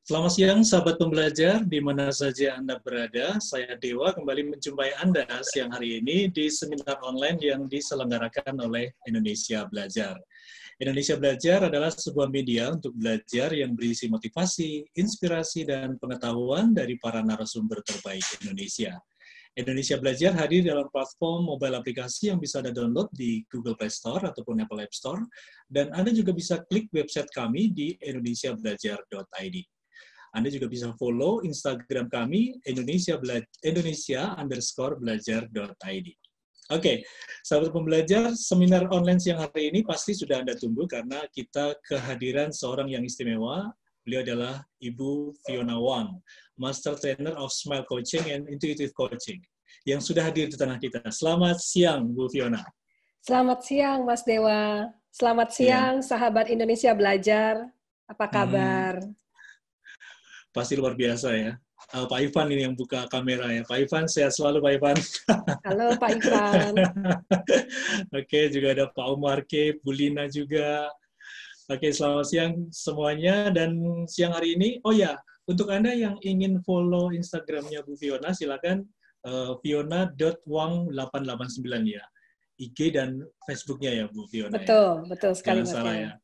Selamat siang, sahabat pembelajar, di mana saja Anda berada. Saya Dewa kembali menjumpai Anda siang hari ini di seminar online yang diselenggarakan oleh Indonesia Belajar. Indonesia Belajar adalah sebuah media untuk belajar yang berisi motivasi, inspirasi, dan pengetahuan dari para narasumber terbaik Indonesia. Indonesia Belajar hadir dalam platform mobile aplikasi yang bisa Anda download di Google Play Store ataupun Apple App Store, dan Anda juga bisa klik website kami di indonesiabelajar.id. Anda juga bisa follow Instagram kami Indonesia_belajar.id. Oke, sahabat pembelajar, seminar online siang hari ini pasti sudah Anda tunggu karena kita kehadiran seorang yang istimewa. Beliau adalah Ibu Fiona Wang, Master Trainer of Smile Coaching and Intuitive Coaching, yang sudah hadir di tengah kita. Selamat siang, Bu Fiona. Selamat siang, Mas Dewa. Selamat Iya. siang, sahabat Indonesia Belajar. Apa kabar? Pasti luar biasa ya. Pak Ivan ini yang buka kamera ya. Pak Ivan, sehat selalu Pak Ivan. Halo, Pak Ivan. Oke, juga ada Pak Umar K, Bu Lina juga. Oke, selamat siang semuanya. Dan siang hari ini, oh ya, untuk Anda yang ingin follow Instagramnya Bu Fiona, silakan fiona.wang889 ya. IG dan Facebooknya ya Bu Fiona ya. Betul sekali, Jangan Mas salah Dewa. ya.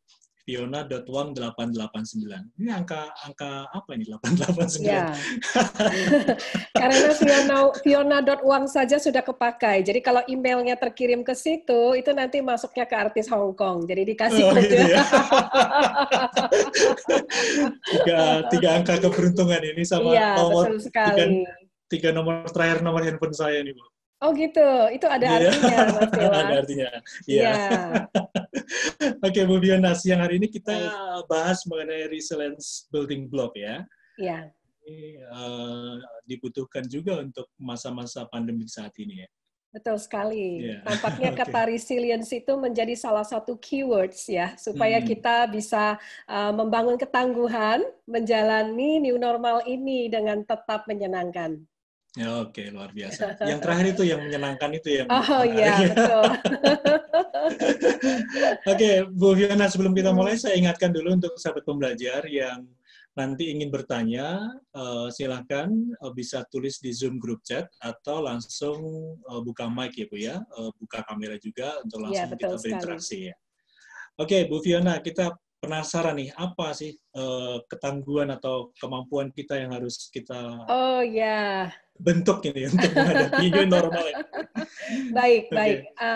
Fiona.wang889. Ini angka apa ini 889? Ya. Karena Fiona.Wang saja sudah kepakai. Jadi kalau emailnya terkirim ke situ, itu nanti masuknya ke artis Hong Kong. Jadi dikasih kode. Gitu ya. tiga angka keberuntungan ini sama Iya, nomor betul sekali. tiga nomor terakhir nomor handphone saya nih Bu. Oh gitu, itu ada artinya, Mas Dewa. Ada artinya. Iya. Oke, Bu Fiona, siang hari ini kita Baik. bahas mengenai resilience building block ya. Iya. Ini dibutuhkan juga untuk masa-masa pandemi saat ini ya. Betul sekali. Yeah. Tampaknya Okay. kata resilience itu menjadi salah satu keywords ya, supaya kita bisa membangun ketangguhan, menjalani new normal ini dengan tetap menyenangkan. Ya, oke, luar biasa. Yang terakhir itu yang menyenangkan itu yang Oh menarik. iya, betul. Oke, Bu Fiona, sebelum kita mulai, saya ingatkan dulu untuk sahabat pembelajar yang nanti ingin bertanya, silakan bisa tulis di Zoom group chat atau langsung buka mic ya Bu ya, buka kamera juga untuk Iya, langsung betul kita sekali. berinteraksi ya. Oke, Bu Fiona, kita penasaran nih, apa sih ketangguhan atau kemampuan kita yang harus kita bentuk ini untuk menghadapi new normal ini? Baik.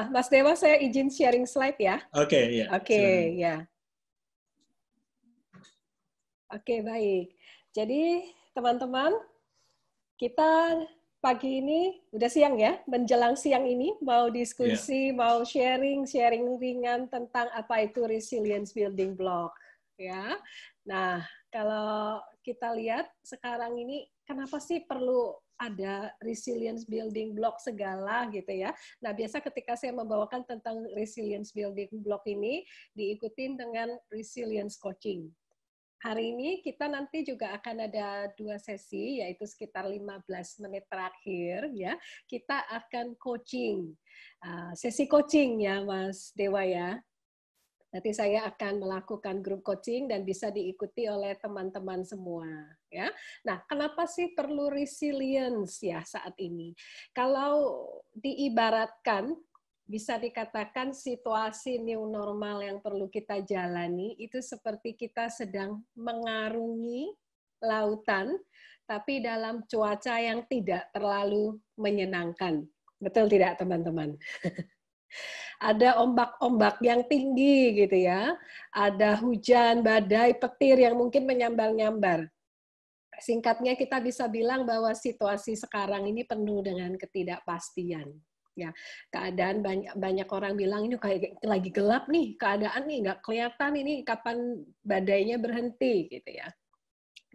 Mas Dewa, saya izin sharing slide ya. Oke, ya. Oke, ya. Oke, baik. Jadi, teman-teman, kita pagi ini, udah siang ya, menjelang siang ini, mau diskusi, mau sharing ringan tentang apa itu resilience building block. Ya. Nah, kalau kita lihat sekarang ini, kenapa sih perlu ada resilience building block segala gitu ya. Nah, biasa ketika saya membawakan tentang resilience building block ini, diikutin dengan resilience coaching. Hari ini kita nanti juga akan ada 2 sesi, yaitu sekitar 15 menit terakhir ya. Kita akan coaching, sesi coaching ya Mas Dewa ya. Nanti saya akan melakukan grup coaching dan bisa diikuti oleh teman-teman semua. Ya. Nah, kenapa sih perlu resilience ya saat ini? Kalau diibaratkan, bisa dikatakan situasi new normal yang perlu kita jalani itu seperti kita sedang mengarungi lautan, tapi dalam cuaca yang tidak terlalu menyenangkan. Betul tidak, teman-teman? Ada ombak-ombak yang tinggi gitu ya, ada hujan, badai, petir yang mungkin menyambar-nyambar. Singkatnya kita bisa bilang bahwa situasi sekarang ini penuh dengan ketidakpastian. Ya, keadaan banyak orang bilang ini kayak lagi gelap nih, keadaan nih nggak kelihatan ini kapan badainya berhenti gitu ya.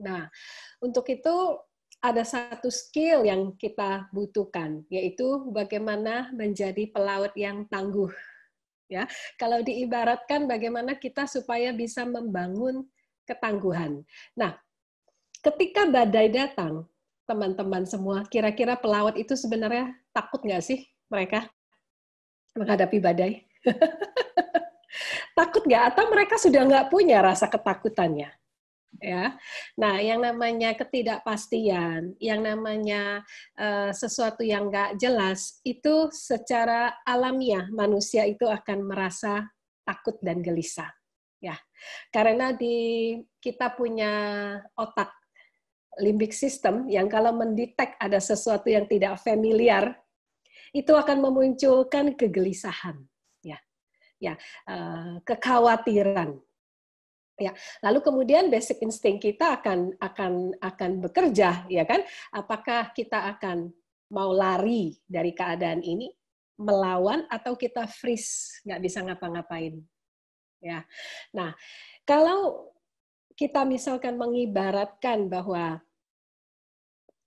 Nah, untuk itu ada satu skill yang kita butuhkan, yaitu bagaimana menjadi pelaut yang tangguh. Ya, kalau diibaratkan bagaimana kita supaya bisa membangun ketangguhan. Nah, ketika badai datang, teman-teman semua, kira-kira pelaut itu sebenarnya takut nggak sih mereka menghadapi badai? Takut nggak? Atau mereka sudah nggak punya rasa ketakutannya? Ya. Nah, yang namanya ketidakpastian, yang namanya sesuatu yang nggak jelas, itu secara alamiah manusia itu akan merasa takut dan gelisah. Ya, karena kita punya otak limbic system yang kalau mendetek ada sesuatu yang tidak familiar, itu akan memunculkan kegelisahan, ya, kekhawatiran. Ya, lalu kemudian basic instinct kita akan bekerja, ya kan? Apakah kita akan mau lari dari keadaan ini, melawan, atau kita freeze, nggak bisa ngapa-ngapain? Ya, nah kalau kita misalkan mengibaratkan bahwa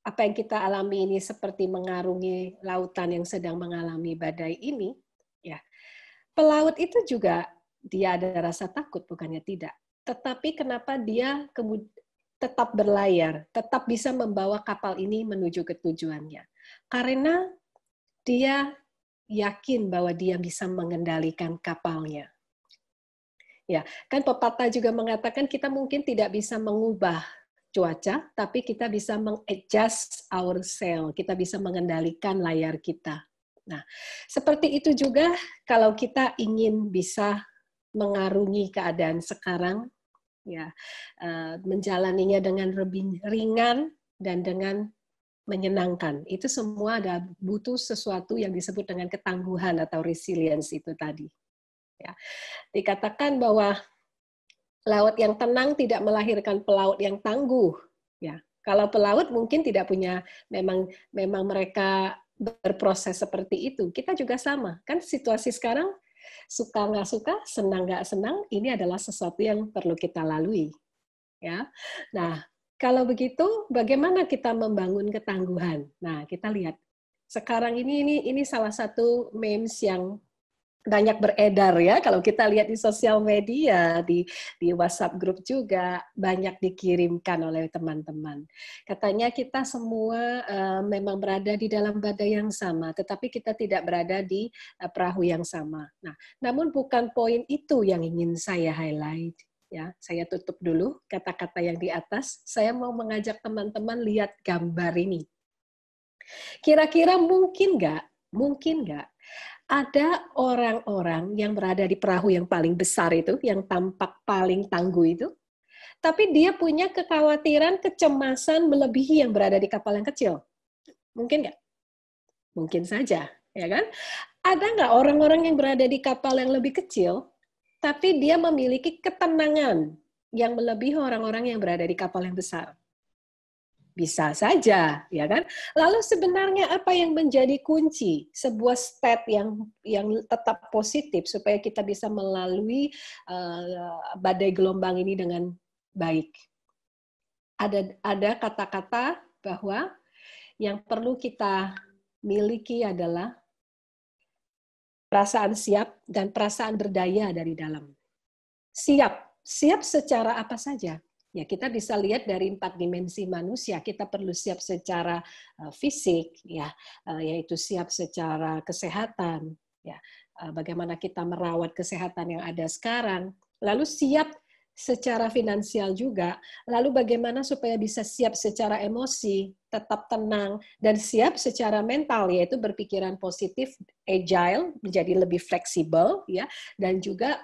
apa yang kita alami ini seperti mengarungi lautan yang sedang mengalami badai ini, ya, pelaut itu juga dia ada rasa takut, bukannya tidak. Tetapi kenapa dia tetap berlayar, tetap bisa membawa kapal ini menuju ke tujuannya? Karena dia yakin bahwa dia bisa mengendalikan kapalnya. Ya, kan pepatah juga mengatakan kita mungkin tidak bisa mengubah cuaca, tapi kita bisa mengadjust our sail, kita bisa mengendalikan layar kita. Nah, seperti itu juga kalau kita ingin bisa mengarungi keadaan sekarang, ya, menjalaninya dengan lebih ringan dan dengan menyenangkan. Itu semua ada butuh sesuatu yang disebut dengan ketangguhan atau resilience itu tadi. Ya. Dikatakan bahwa laut yang tenang tidak melahirkan pelaut yang tangguh. Ya, kalau pelaut mungkin tidak punya, memang mereka berproses seperti itu. Kita juga sama, kan situasi sekarang suka nggak suka, senang nggak senang, ini adalah sesuatu yang perlu kita lalui. Ya, nah kalau begitu, bagaimana kita membangun ketangguhan? Nah, kita lihat sekarang ini salah satu memes yang banyak beredar ya, kalau kita lihat di sosial media, di WhatsApp grup juga banyak dikirimkan oleh teman-teman. Katanya kita semua memang berada di dalam badai yang sama, tetapi kita tidak berada di perahu yang sama. Nah, namun bukan poin itu yang ingin saya highlight. Ya, saya tutup dulu kata-kata yang di atas. Saya mau mengajak teman-teman lihat gambar ini. Kira-kira mungkin nggak ada orang-orang yang berada di perahu yang paling besar itu, yang tampak paling tangguh itu, tapi dia punya kekhawatiran, kecemasan melebihi yang berada di kapal yang kecil? Mungkin nggak? Mungkin saja, ya kan? Ada nggak orang-orang yang berada di kapal yang lebih kecil, tapi dia memiliki ketenangan yang melebihi orang-orang yang berada di kapal yang besar? Bisa saja, ya kan? Lalu sebenarnya apa yang menjadi kunci sebuah state yang tetap positif supaya kita bisa melalui badai gelombang ini dengan baik? Ada kata-kata bahwa yang perlu kita miliki adalah perasaan siap dan perasaan berdaya dari dalam. Siap secara apa saja? Ya, kita bisa lihat dari 4 dimensi manusia. Kita perlu siap secara fisik, ya, yaitu siap secara kesehatan, ya, bagaimana kita merawat kesehatan yang ada sekarang. Lalu siap secara finansial juga. Lalu bagaimana supaya bisa siap secara emosi, tetap tenang, dan siap secara mental, yaitu berpikiran positif, agile, menjadi lebih fleksibel, ya, dan juga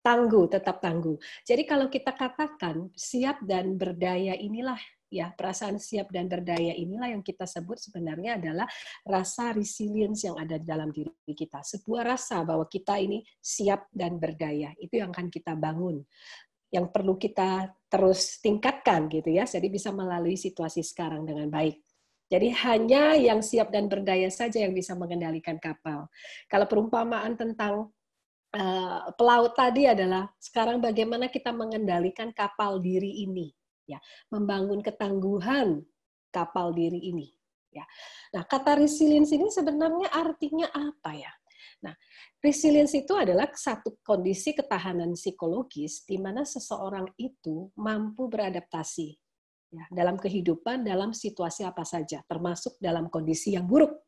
tangguh, tetap tangguh. Jadi kalau kita katakan siap dan berdaya inilah, ya, perasaan siap dan berdaya inilah yang kita sebut sebenarnya adalah rasa resilience yang ada di dalam diri kita. Sebuah rasa bahwa kita ini siap dan berdaya. Itu yang akan kita bangun, yang perlu kita terus tingkatkan gitu ya. Jadi bisa melalui situasi sekarang dengan baik. Jadi hanya yang siap dan berdaya saja yang bisa mengendalikan kapal. Kalau perumpamaan tentang pelaut tadi adalah sekarang bagaimana kita mengendalikan kapal diri ini, ya, membangun ketangguhan kapal diri ini, ya. Nah, kata resilience ini sebenarnya artinya apa ya? Nah, resilience itu adalah satu kondisi ketahanan psikologis di mana seseorang itu mampu beradaptasi, ya, dalam kehidupan, dalam situasi apa saja, termasuk dalam kondisi yang buruk.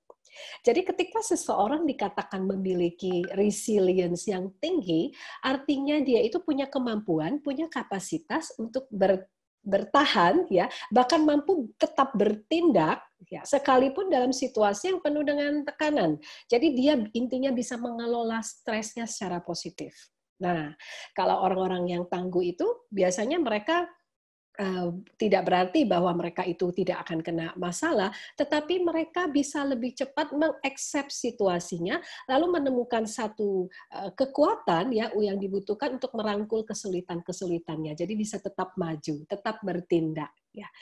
Jadi ketika seseorang dikatakan memiliki resilience yang tinggi, artinya dia itu punya kemampuan, punya kapasitas untuk bertahan, ya, bahkan mampu tetap bertindak, ya, sekalipun dalam situasi yang penuh dengan tekanan. Jadi dia intinya bisa mengelola stresnya secara positif. Nah, kalau orang-orang yang tangguh itu biasanya mereka tidak berarti bahwa mereka itu tidak akan kena masalah, tetapi mereka bisa lebih cepat mengaccept situasinya, lalu menemukan satu kekuatan ya yang dibutuhkan untuk merangkul kesulitan-kesulitannya. Jadi bisa tetap maju, tetap bertindak. Ya.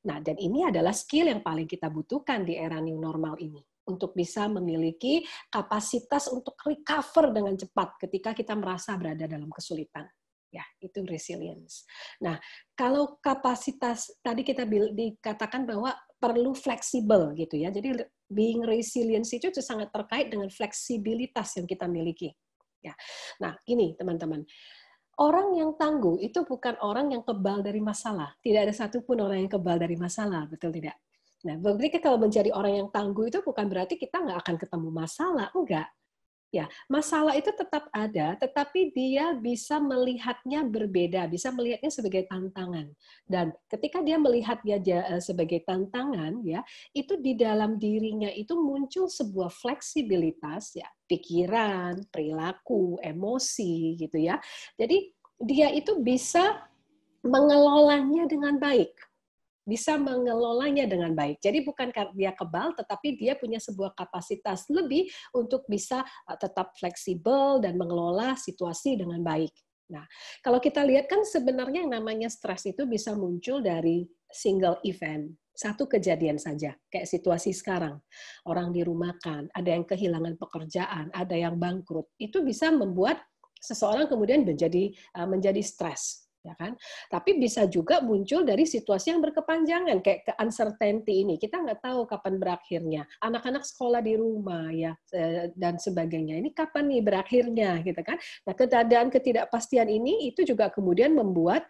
Nah, dan ini adalah skill yang paling kita butuhkan di era new normal ini, untuk bisa memiliki kapasitas untuk recover dengan cepat ketika kita merasa berada dalam kesulitan. Ya, itu resilience. Nah, kalau kapasitas tadi kita dikatakan bahwa perlu fleksibel gitu ya. Jadi being resilience itu sangat terkait dengan fleksibilitas yang kita miliki. Ya. Nah, ini teman-teman. Orang yang tangguh itu bukan orang yang kebal dari masalah. Tidak ada satupun orang yang kebal dari masalah, betul tidak? Nah, berarti kalau menjadi orang yang tangguh itu bukan berarti kita nggak akan ketemu masalah, enggak. Ya, masalah itu tetap ada, tetapi dia bisa melihatnya berbeda, bisa melihatnya sebagai tantangan. Dan ketika dia melihatnya sebagai tantangan, ya, itu di dalam dirinya itu muncul sebuah fleksibilitas, ya, pikiran, perilaku, emosi, gitu ya. Jadi dia itu bisa mengelolanya dengan baik. Bisa mengelolanya dengan baik. Jadi bukan karena dia kebal, tetapi dia punya sebuah kapasitas lebih untuk bisa tetap fleksibel dan mengelola situasi dengan baik. Nah, kalau kita lihat kan sebenarnya yang namanya stres itu bisa muncul dari single event. Satu kejadian saja, kayak situasi sekarang. Orang dirumahkan, ada yang kehilangan pekerjaan, ada yang bangkrut. Itu bisa membuat seseorang kemudian menjadi stres. Ya kan? Tapi bisa juga muncul dari situasi yang berkepanjangan kayak ke uncertainty ini. Kita nggak tahu kapan berakhirnya. Anak-anak sekolah di rumah ya dan sebagainya. Ini kapan nih berakhirnya gitu kan? Nah, keadaan ketidakpastian ini itu juga kemudian membuat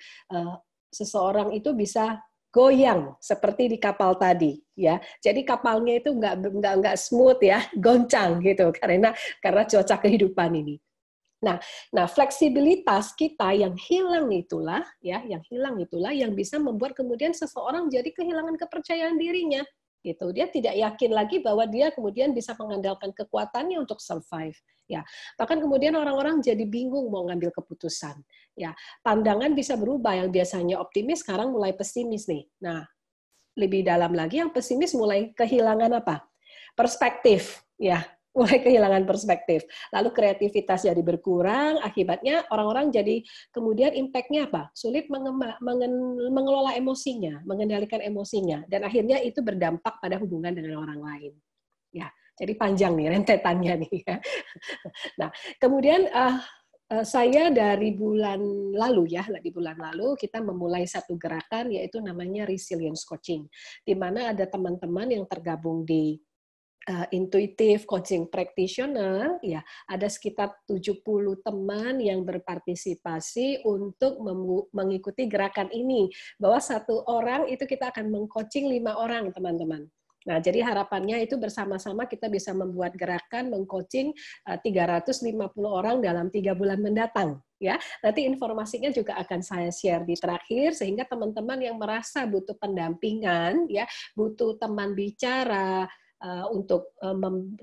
seseorang itu bisa goyang seperti di kapal tadi ya. Jadi kapalnya itu nggak smooth ya, goncang gitu karena cuaca kehidupan ini. Nah, fleksibilitas kita yang hilang itulah yang bisa membuat kemudian seseorang jadi kehilangan kepercayaan dirinya. Gitu. Dia tidak yakin lagi bahwa dia kemudian bisa mengandalkan kekuatannya untuk survive. Ya, bahkan kemudian orang-orang jadi bingung mau ngambil keputusan. Ya, pandangan bisa berubah, yang biasanya optimis sekarang mulai pesimis nih. Nah, lebih dalam lagi yang pesimis mulai kehilangan apa? Perspektif. Ya, mulai kehilangan perspektif. Lalu kreativitas jadi berkurang, akibatnya orang-orang jadi kemudian impact-nya apa? Sulit mengelola emosinya, mengendalikan emosinya, dan akhirnya itu berdampak pada hubungan dengan orang lain. Ya, jadi panjang nih rentetannya nih. Nah, kemudian saya di bulan lalu kita memulai satu gerakan yaitu namanya resilience coaching, di mana ada teman-teman yang tergabung di Intuitive Coaching Practitioner, ya, ada sekitar 70 teman yang berpartisipasi untuk mengikuti gerakan ini. Bahwa satu orang itu kita akan meng-coaching 5 orang, teman-teman. Nah, jadi harapannya itu bersama-sama kita bisa membuat gerakan meng-coaching 350 orang dalam 3 bulan mendatang. Ya, nanti informasinya juga akan saya share di terakhir, sehingga teman-teman yang merasa butuh pendampingan, ya, butuh teman bicara, untuk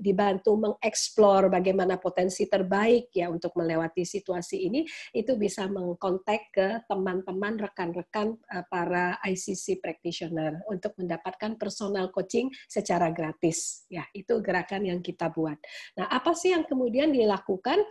dibantu mengeksplor bagaimana potensi terbaik ya untuk melewati situasi ini, itu bisa mengkontak ke teman-teman rekan-rekan para ICC practitioner untuk mendapatkan personal coaching secara gratis. Ya, itu gerakan yang kita buat. Nah, apa sih yang kemudian dilakukan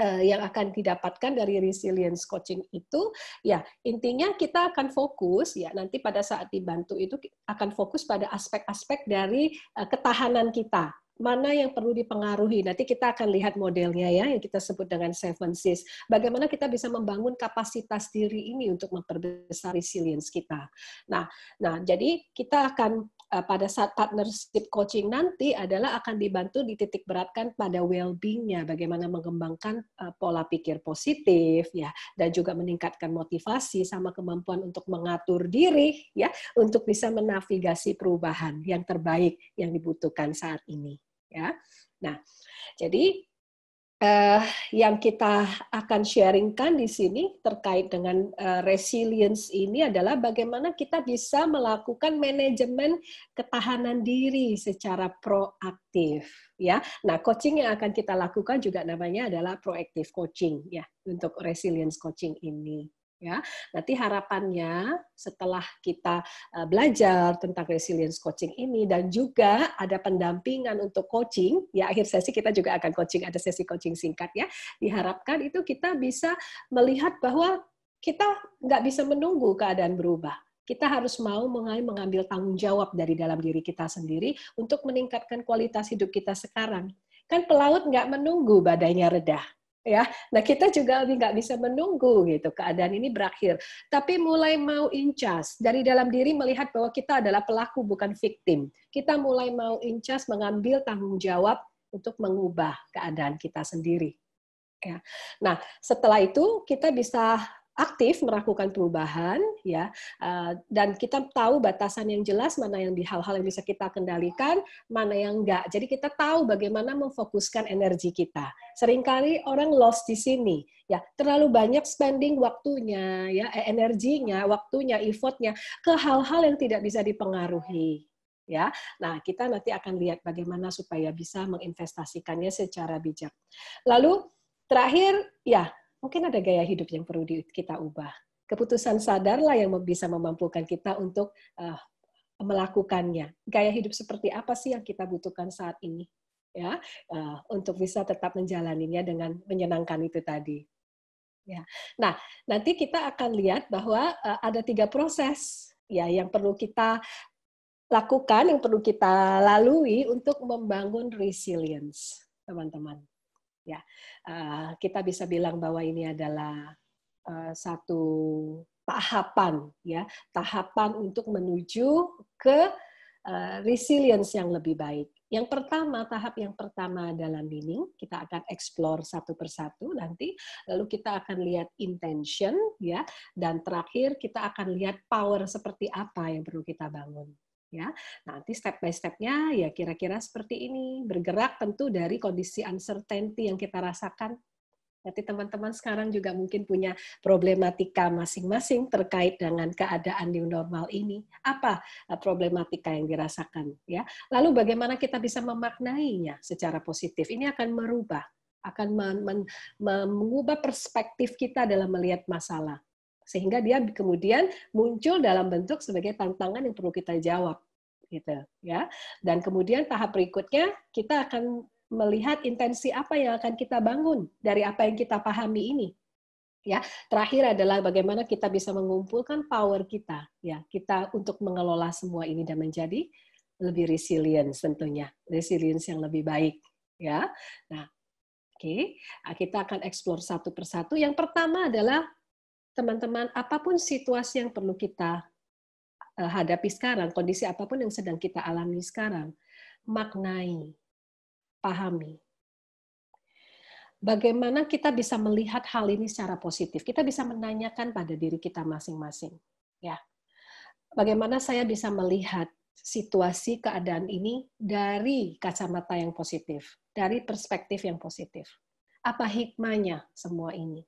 yang akan didapatkan dari resilience coaching itu? Ya, intinya kita akan fokus ya nanti pada saat dibantu itu akan fokus pada aspek-aspek dari ketahanan kita. Mana yang perlu dipengaruhi? Nanti kita akan lihat modelnya ya, yang kita sebut dengan 7 Cs. Bagaimana kita bisa membangun kapasitas diri ini untuk memperbesar resilience kita. Nah, jadi kita akan pada saat partnership coaching nanti adalah akan dibantu dititik beratkan pada well-being-nya, bagaimana mengembangkan pola pikir positif ya, dan juga meningkatkan motivasi sama kemampuan untuk mengatur diri ya, untuk bisa menavigasi perubahan yang terbaik yang dibutuhkan saat ini. Ya, nah, jadi yang kita akan sharingkan di sini terkait dengan resilience ini adalah bagaimana kita bisa melakukan manajemen ketahanan diri secara proaktif, ya. Nah, coaching yang akan kita lakukan juga namanya adalah proactive coaching, ya, untuk resilience coaching ini. Ya, nanti harapannya setelah kita belajar tentang resilience coaching ini dan juga ada pendampingan untuk coaching, ya akhir sesi kita juga akan coaching, ada sesi coaching singkat ya. Diharapkan itu kita bisa melihat bahwa kita nggak bisa menunggu keadaan berubah. Kita harus mau mengambil tanggung jawab dari dalam diri kita sendiri untuk meningkatkan kualitas hidup kita sekarang. Kan pelaut nggak menunggu badainya reda. Ya, nah kita juga nggak bisa menunggu gitu keadaan ini berakhir, tapi mulai mau incas dari dalam diri melihat bahwa kita adalah pelaku bukan victim. Kita mulai mau incas mengambil tanggung jawab untuk mengubah keadaan kita sendiri. Ya, nah setelah itu kita bisa aktif melakukan perubahan, ya, dan kita tahu batasan yang jelas mana yang di hal-hal yang bisa kita kendalikan, mana yang enggak. Jadi kita tahu bagaimana memfokuskan energi kita. Seringkali orang lost di sini, ya, terlalu banyak spending waktunya, ya, energinya, waktunya, effortnya ke hal-hal yang tidak bisa dipengaruhi. Ya, nah kita nanti akan lihat bagaimana supaya bisa menginvestasikannya secara bijak. Lalu terakhir, ya. Mungkin ada gaya hidup yang perlu kita ubah. Keputusan sadarlah yang bisa memampukan kita untuk melakukannya. Gaya hidup seperti apa sih yang kita butuhkan saat ini, ya, untuk bisa tetap menjalaninya dengan menyenangkan itu tadi. Ya. Nah, nanti kita akan lihat bahwa ada 3 proses ya yang perlu kita lakukan, yang perlu kita lalui untuk membangun resilience, teman-teman. Ya, kita bisa bilang bahwa ini adalah satu tahapan, ya, tahapan untuk menuju ke resilience yang lebih baik. Tahap yang pertama adalah meaning. Kita akan explore satu persatu nanti. Lalu kita akan lihat intention, ya, dan terakhir kita akan lihat power seperti apa yang perlu kita bangun. Ya, nanti step by step-nya ya kira-kira seperti ini, bergerak tentu dari kondisi uncertainty yang kita rasakan. Nanti teman-teman sekarang juga mungkin punya problematika masing-masing terkait dengan keadaan new normal ini. Apa problematika yang dirasakan, ya? Lalu bagaimana kita bisa memaknainya secara positif? Ini akan merubah, akan mengubah perspektif kita dalam melihat masalah. Sehingga dia kemudian muncul dalam bentuk sebagai tantangan yang perlu kita jawab, gitu ya. Dan kemudian tahap berikutnya kita akan melihat intensi apa yang akan kita bangun dari apa yang kita pahami ini. Ya, terakhir adalah bagaimana kita bisa mengumpulkan power kita, ya, kita untuk mengelola semua ini dan menjadi lebih resilient tentunya, resilience yang lebih baik, ya. Nah, oke, kita akan explore satu persatu. Yang pertama adalah teman-teman, apapun situasi yang perlu kita hadapi sekarang, kondisi apapun yang sedang kita alami sekarang, maknai, pahami. Bagaimana kita bisa melihat hal ini secara positif? Kita bisa menanyakan pada diri kita masing-masing. Ya, bagaimana saya bisa melihat situasi keadaan ini dari kacamata yang positif, dari perspektif yang positif? Apa hikmahnya semua ini?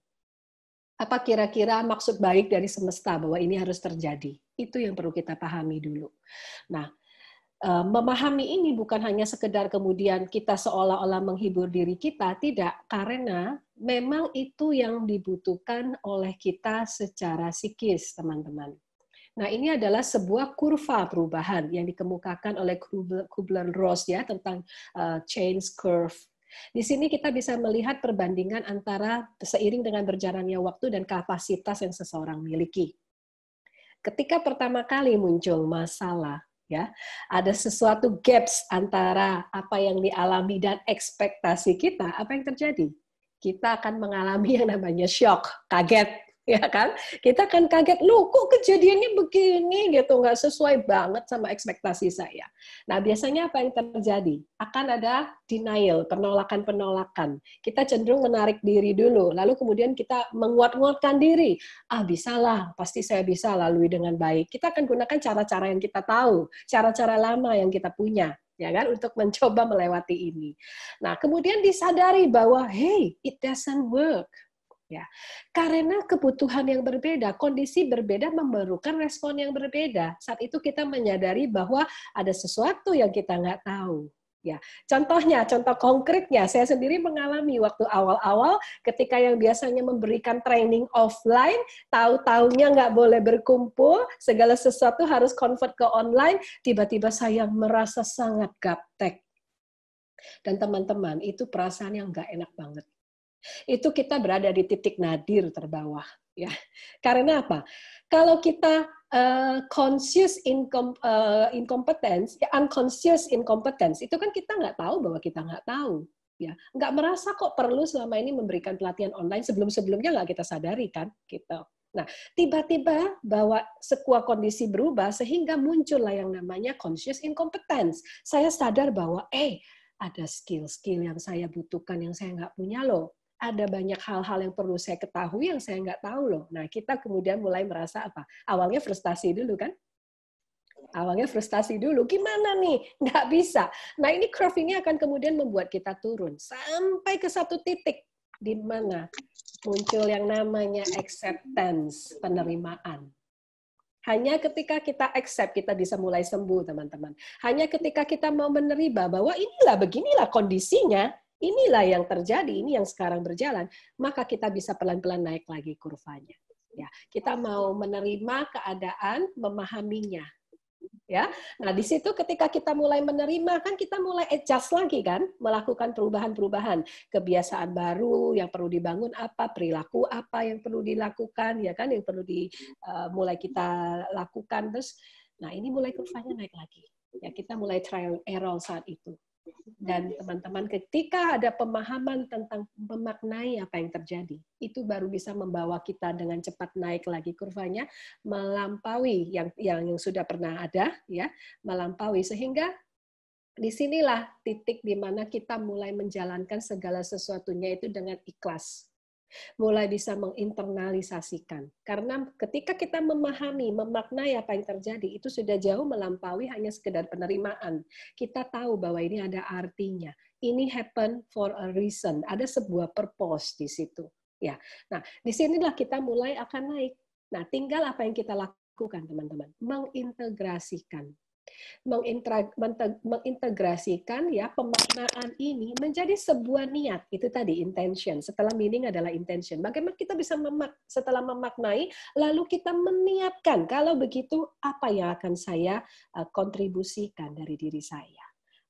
Apa kira-kira maksud baik dari semesta bahwa ini harus terjadi? Itu yang perlu kita pahami dulu. Nah, memahami ini bukan hanya sekedar kemudian kita seolah-olah menghibur diri kita, tidak, karena memang itu yang dibutuhkan oleh kita secara psikis, teman-teman. Nah, ini adalah sebuah kurva perubahan yang dikemukakan oleh Kubler-Ross ya tentang change curve. Di sini kita bisa melihat perbandingan antara seiring dengan berjalannya waktu dan kapasitas yang seseorang miliki. Ketika pertama kali muncul masalah, ya, ada sesuatu gaps antara apa yang dialami dan ekspektasi kita, apa yang terjadi? Kita akan mengalami yang namanya shock, kaget, ya kan? Kita akan kaget, loh kok kejadiannya begini gitu, nggak sesuai banget sama ekspektasi saya. Nah, biasanya apa yang terjadi? Akan ada denial, penolakan-penolakan. Kita cenderung menarik diri dulu, lalu kemudian kita menguat-nguatkan diri. Ah, bisalah, pasti saya bisa lalui dengan baik. Kita akan gunakan cara-cara yang kita tahu, cara-cara lama yang kita punya. ya kan, untuk mencoba melewati ini. Nah, kemudian disadari bahwa hey, it doesn't work. Ya, karena kebutuhan yang berbeda, kondisi berbeda memerlukan respon yang berbeda. Saat itu kita menyadari bahwa ada sesuatu yang kita nggak tahu. Ya, contohnya, contoh konkretnya, saya sendiri mengalami waktu awal-awal ketika yang biasanya memberikan training offline, tahu-taunya nggak boleh berkumpul, segala sesuatu harus convert ke online, tiba-tiba saya merasa sangat gaptek. Dan teman-teman, itu perasaan yang nggak enak banget. Itu kita berada di titik nadir terbawah. Ya, karena apa? Kalau kita conscious incompetence, ya unconscious incompetence, itu kan kita nggak tahu bahwa kita nggak tahu. Ya, nggak merasa kok perlu selama ini memberikan pelatihan online, sebelum-sebelumnya nggak kita sadari kan, gitu. Nah, tiba-tiba bahwa sebuah kondisi berubah sehingga muncullah yang namanya conscious incompetence. Saya sadar bahwa, ada skill-skill yang saya butuhkan yang saya nggak punya loh. Ada banyak hal-hal yang perlu saya ketahui yang saya nggak tahu loh. Nah, kita kemudian mulai merasa apa? Awalnya frustasi dulu kan? Awalnya frustasi dulu. Gimana nih? Nggak bisa. Nah, ini curve ini akan kemudian membuat kita turun. Sampai ke satu titik di mana muncul yang namanya acceptance, penerimaan. Hanya ketika kita accept, kita bisa mulai sembuh, teman-teman. Hanya ketika kita mau menerima bahwa beginilah kondisinya, inilah yang terjadi, ini yang sekarang berjalan, maka kita bisa pelan-pelan naik lagi kurvanya. Ya, kita mau menerima keadaan, memahaminya. Ya, nah di situ ketika kita mulai menerima kan kita mulai adjust lagi kan, melakukan perubahan-perubahan, kebiasaan baru yang perlu dibangun apa, perilaku apa yang perlu dilakukan, ya kan, yang perlu mulai kita lakukan terus. Nah ini mulai kurvanya naik lagi. Ya kita mulai trial error saat itu. Dan teman-teman ketika ada pemahaman tentang memaknai apa yang terjadi, itu baru bisa membawa kita dengan cepat naik lagi kurvanya, melampaui yang sudah pernah ada, ya, melampaui sehingga disinilah titik di mana kita mulai menjalankan segala sesuatunya itu dengan ikhlas. Mulai bisa menginternalisasikan. Karena ketika kita memahami, memaknai apa yang terjadi, itu sudah jauh melampaui hanya sekedar penerimaan. Kita tahu bahwa ini ada artinya. Ini happen for a reason. Ada sebuah purpose di situ. Ya. Nah, disinilah kita mulai akan naik. Nah, tinggal apa yang kita lakukan, teman-teman. Mengintegrasikan mengintegrasikan ya pemaknaan ini menjadi sebuah niat. Itu tadi intention. Setelah meaning adalah intention. Bagaimana kita bisa setelah memaknai lalu kita meniatkan kalau begitu apa yang akan saya kontribusikan dari diri saya.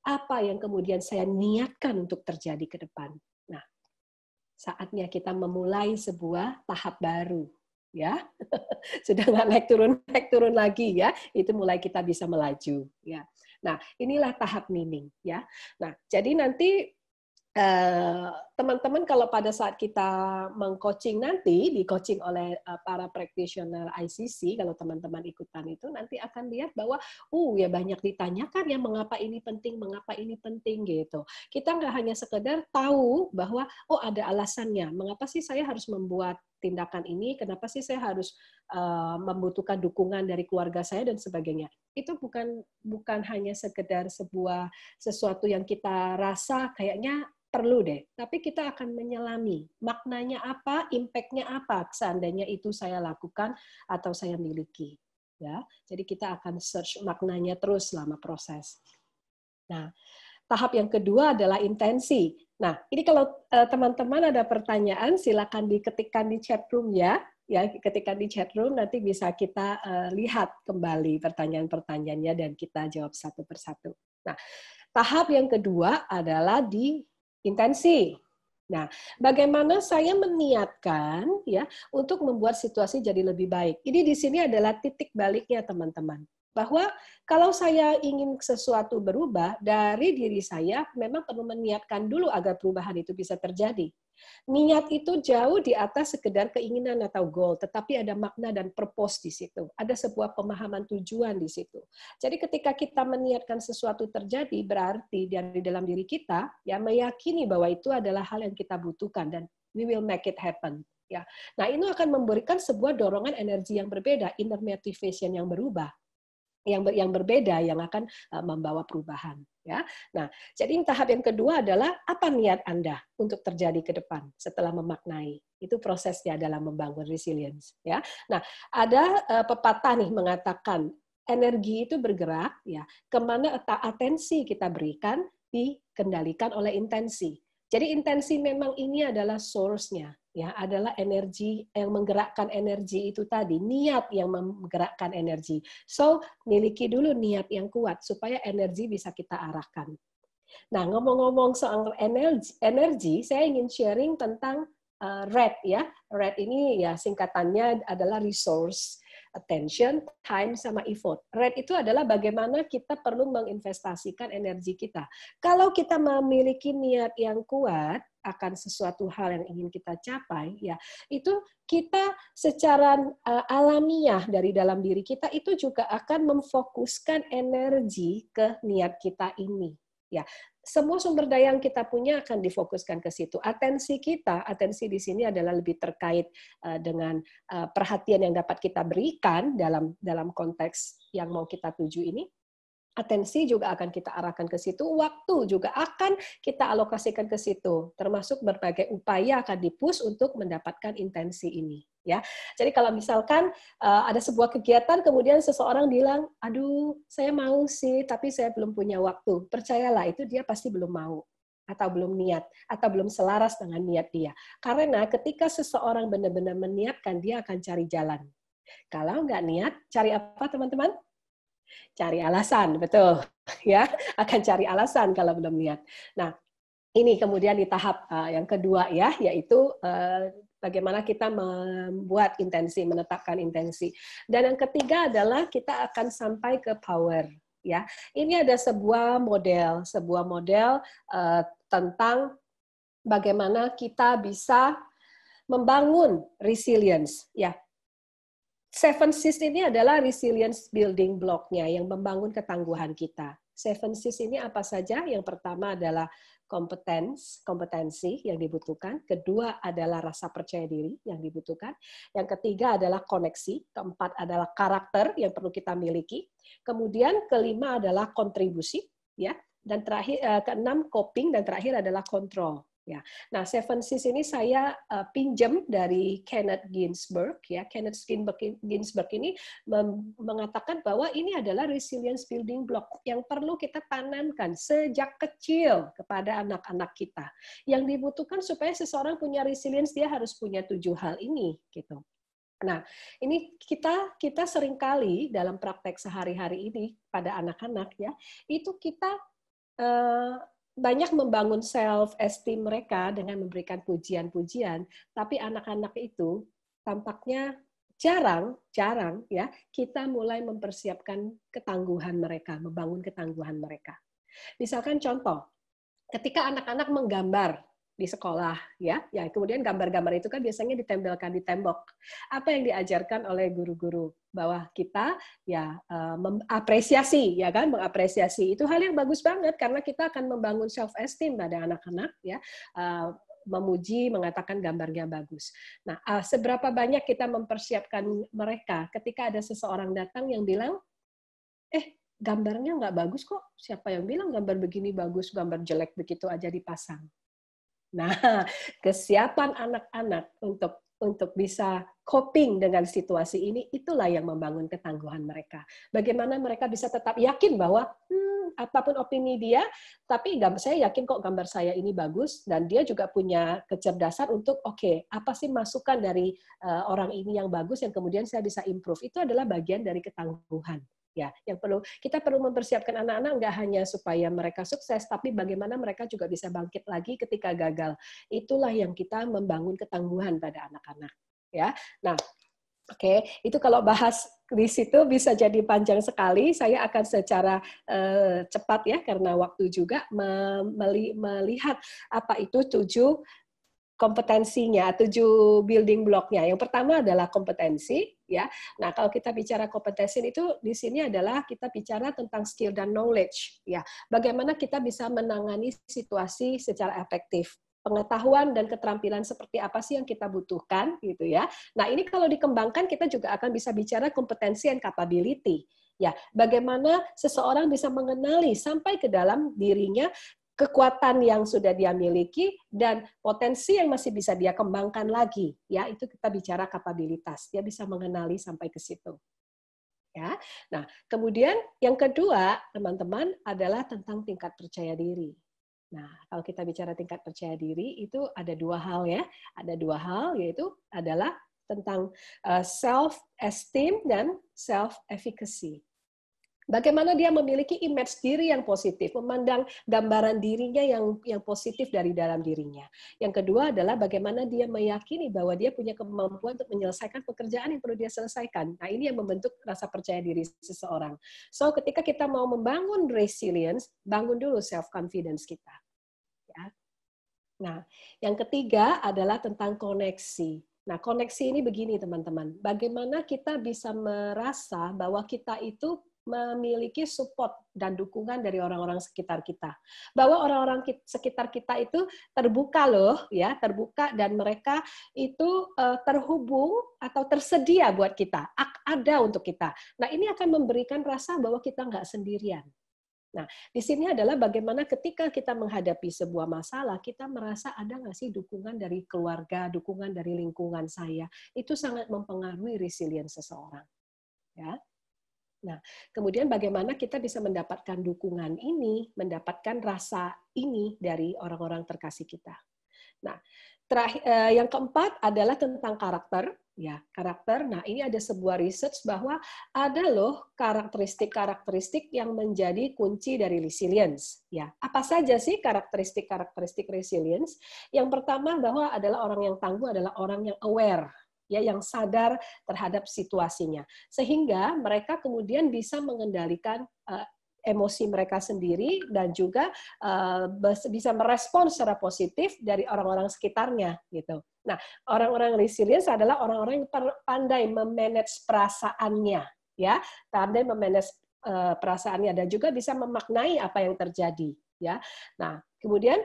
Apa yang kemudian saya niatkan untuk terjadi ke depan. Nah, saatnya kita memulai sebuah tahap baru. Ya, sudah nggak naik turun lagi ya, itu mulai kita bisa melaju ya. Nah inilah tahap meaning ya. Nah jadi nanti teman-teman kalau pada saat kita meng-coaching nanti, di-coaching oleh para practitioner ICC, kalau teman-teman ikutan itu nanti akan lihat bahwa ya banyak ditanyakan ya mengapa ini penting gitu. Kita nggak hanya sekedar tahu bahwa ada alasannya, mengapa sih saya harus membuat tindakan ini, kenapa sih saya harus membutuhkan dukungan dari keluarga saya dan sebagainya. Itu bukan hanya sekedar sesuatu yang kita rasa kayaknya perlu deh, tapi kita akan menyelami maknanya apa, impact-nya apa seandainya itu saya lakukan atau saya miliki. Ya, jadi kita akan search maknanya terus selama proses. Nah, tahap yang kedua adalah intensi. Nah, ini kalau teman-teman ada pertanyaan, silakan diketikkan di chat room ya. Ya, ketika di chat room nanti bisa kita lihat kembali pertanyaan-pertanyaannya dan kita jawab satu persatu. Nah, tahap yang kedua adalah di intensi. Nah, bagaimana saya meniatkan ya untuk membuat situasi jadi lebih baik. Ini di sini adalah titik baliknya teman-teman. Bahwa kalau saya ingin sesuatu berubah dari diri saya, memang perlu meniatkan dulu agar perubahan itu bisa terjadi. Niat itu jauh di atas sekedar keinginan atau goal, tetapi ada makna dan purpose di situ. Ada sebuah pemahaman tujuan di situ. Jadi ketika kita meniatkan sesuatu terjadi, berarti dari dalam diri kita ya meyakini bahwa itu adalah hal yang kita butuhkan dan we will make it happen. Ya. Nah, ini akan memberikan sebuah dorongan energi yang berbeda, inner motivation yang berubah. yang berbeda yang akan membawa perubahan, ya. Nah, jadi tahap yang kedua adalah apa niat Anda untuk terjadi ke depan setelah memaknai. Itu prosesnya dalam membangun resilience, ya. Nah, ada pepatah nih mengatakan energi itu bergerak, ya, kemana atensi kita berikan dikendalikan oleh intensi. Jadi intensi memang ini adalah source-nya, ya, adalah energi yang menggerakkan energi itu tadi, niat yang menggerakkan energi. So, miliki dulu niat yang kuat supaya energi bisa kita arahkan. Nah, ngomong-ngomong soal energi, saya ingin sharing tentang RED, ya. RED ini ya singkatannya adalah resource, attention, time, sama effort. RED itu adalah bagaimana kita perlu menginvestasikan energi kita. Kalau kita memiliki niat yang kuat akan sesuatu hal yang ingin kita capai, ya itu kita secara alamiah dari dalam diri kita itu juga akan memfokuskan energi ke niat kita ini. Ya, semua sumber daya yang kita punya akan difokuskan ke situ. Atensi di sini adalah lebih terkait dengan perhatian yang dapat kita berikan dalam konteks yang mau kita tuju ini. Atensi juga akan kita arahkan ke situ, waktu juga akan kita alokasikan ke situ, termasuk berbagai upaya akan di-push untuk mendapatkan intensi ini. Ya, jadi kalau misalkan ada sebuah kegiatan, kemudian seseorang bilang, aduh, saya mau sih, tapi saya belum punya waktu. Percayalah, itu dia pasti belum mau, atau belum niat, atau belum selaras dengan niat dia. Karena ketika seseorang benar-benar meniatkan, dia akan cari jalan. Kalau nggak niat, cari apa teman-teman? Cari alasan, betul, ya, akan cari alasan kalau belum niat. Nah, ini kemudian di tahap yang kedua, ya, yaitu bagaimana kita membuat intensi, menetapkan intensi. Dan yang ketiga adalah kita akan sampai ke power, ya. Ini ada sebuah model tentang bagaimana kita bisa membangun resilience, ya. 7 Cs ini adalah resilience building block-nya yang membangun ketangguhan kita. 7 Cs ini apa saja? Yang pertama adalah kompetensi yang dibutuhkan. Kedua adalah rasa percaya diri yang dibutuhkan. Yang ketiga adalah koneksi. Keempat adalah karakter yang perlu kita miliki. Kemudian kelima adalah kontribusi, ya. Dan terakhir keenam coping, dan terakhir adalah kontrol. Ya, nah 7 Cs ini saya pinjam dari Kenneth Ginsberg. Ya, Kenneth Ginsberg ini mengatakan bahwa ini adalah resilience building block yang perlu kita tanamkan sejak kecil kepada anak-anak kita. Yang dibutuhkan supaya seseorang punya resilience, dia harus punya 7 hal ini, gitu. Nah, ini kita seringkali dalam praktek sehari-hari ini pada anak-anak, ya, itu kita banyak membangun self-esteem mereka dengan memberikan pujian-pujian, tapi anak-anak itu tampaknya jarang ya kita mulai mempersiapkan ketangguhan mereka, membangun ketangguhan mereka. Misalkan contoh, ketika anak-anak menggambar di sekolah, ya kemudian gambar-gambar itu kan biasanya ditempelkan di tembok. Apa yang diajarkan oleh guru-guru? Bahwa kita ya mengapresiasi, ya kan, mengapresiasi itu hal yang bagus banget karena kita akan membangun self esteem pada anak-anak, ya, memuji, mengatakan gambarnya bagus. Nah, seberapa banyak kita mempersiapkan mereka ketika ada seseorang datang yang bilang, gambarnya nggak bagus kok, siapa yang bilang gambar begini bagus, gambar jelek begitu aja dipasang. Nah, kesiapan anak-anak untuk bisa coping dengan situasi ini, itulah yang membangun ketangguhan mereka. Bagaimana mereka bisa tetap yakin bahwa apapun opini dia, tapi saya yakin kok gambar saya ini bagus, dan dia juga punya kecerdasan untuk apa sih masukan dari orang ini yang bagus yang kemudian saya bisa improve. Itu adalah bagian dari ketangguhan. Ya, yang kita perlu mempersiapkan anak-anak nggak hanya supaya mereka sukses, tapi bagaimana mereka juga bisa bangkit lagi ketika gagal. Itulah yang kita membangun ketangguhan pada anak-anak. Ya, nah, itu kalau bahas di situ bisa jadi panjang sekali. Saya akan secara cepat ya karena waktu juga melihat apa itu 7 kompetensinya, 7 building block-nya. Yang pertama adalah kompetensi, ya. Nah, kalau kita bicara kompetensi itu di sini adalah kita bicara tentang skill dan knowledge, ya. Bagaimana kita bisa menangani situasi secara efektif. Pengetahuan dan keterampilan seperti apa sih yang kita butuhkan, gitu ya. Nah, ini kalau dikembangkan kita juga akan bisa bicara kompetensi and capability. Ya, bagaimana seseorang bisa mengenali sampai ke dalam dirinya kekuatan yang sudah dia miliki dan potensi yang masih bisa dia kembangkan lagi. Ya, itu kita bicara kapabilitas. Dia bisa mengenali sampai ke situ. Ya. Nah, kemudian yang kedua, teman-teman, adalah tentang tingkat percaya diri. Nah, kalau kita bicara tingkat percaya diri, itu ada dua hal ya. Ada dua hal, yaitu adalah tentang self-esteem dan self-efficacy. Bagaimana dia memiliki image diri yang positif, memandang gambaran dirinya yang positif dari dalam dirinya. Yang kedua adalah bagaimana dia meyakini bahwa dia punya kemampuan untuk menyelesaikan pekerjaan yang perlu dia selesaikan. Nah, ini yang membentuk rasa percaya diri seseorang. So, ketika kita mau membangun resilience, bangun dulu self-confidence kita. Ya. Nah, yang ketiga adalah tentang koneksi. Nah, koneksi ini begini, teman-teman. Bagaimana kita bisa merasa bahwa kita itu memiliki support dan dukungan dari orang-orang sekitar kita. Bahwa orang-orang sekitar kita itu terbuka loh, ya, terbuka dan mereka itu terhubung atau tersedia buat kita, ada untuk kita. Nah, ini akan memberikan rasa bahwa kita nggak sendirian. Nah, di sini adalah bagaimana ketika kita menghadapi sebuah masalah, kita merasa ada nggak sih dukungan dari keluarga, dukungan dari lingkungan saya. Itu sangat mempengaruhi resilience seseorang. Ya. Nah, kemudian bagaimana kita bisa mendapatkan dukungan ini, mendapatkan rasa ini dari orang-orang terkasih kita. Nah, yang keempat adalah tentang karakter. Ya, karakter. Nah, ini ada sebuah research bahwa ada loh karakteristik-karakteristik yang menjadi kunci dari resilience. Ya, apa saja sih karakteristik-karakteristik resilience? Yang pertama bahwa adalah orang yang tangguh adalah orang yang aware. Ya, yang sadar terhadap situasinya, sehingga mereka kemudian bisa mengendalikan emosi mereka sendiri dan juga bisa merespon secara positif dari orang-orang sekitarnya gitu. Nah, orang-orang resilience adalah orang-orang yang pandai memanage perasaannya, ya, pandai memanage perasaannya dan juga bisa memaknai apa yang terjadi, ya. Nah, kemudian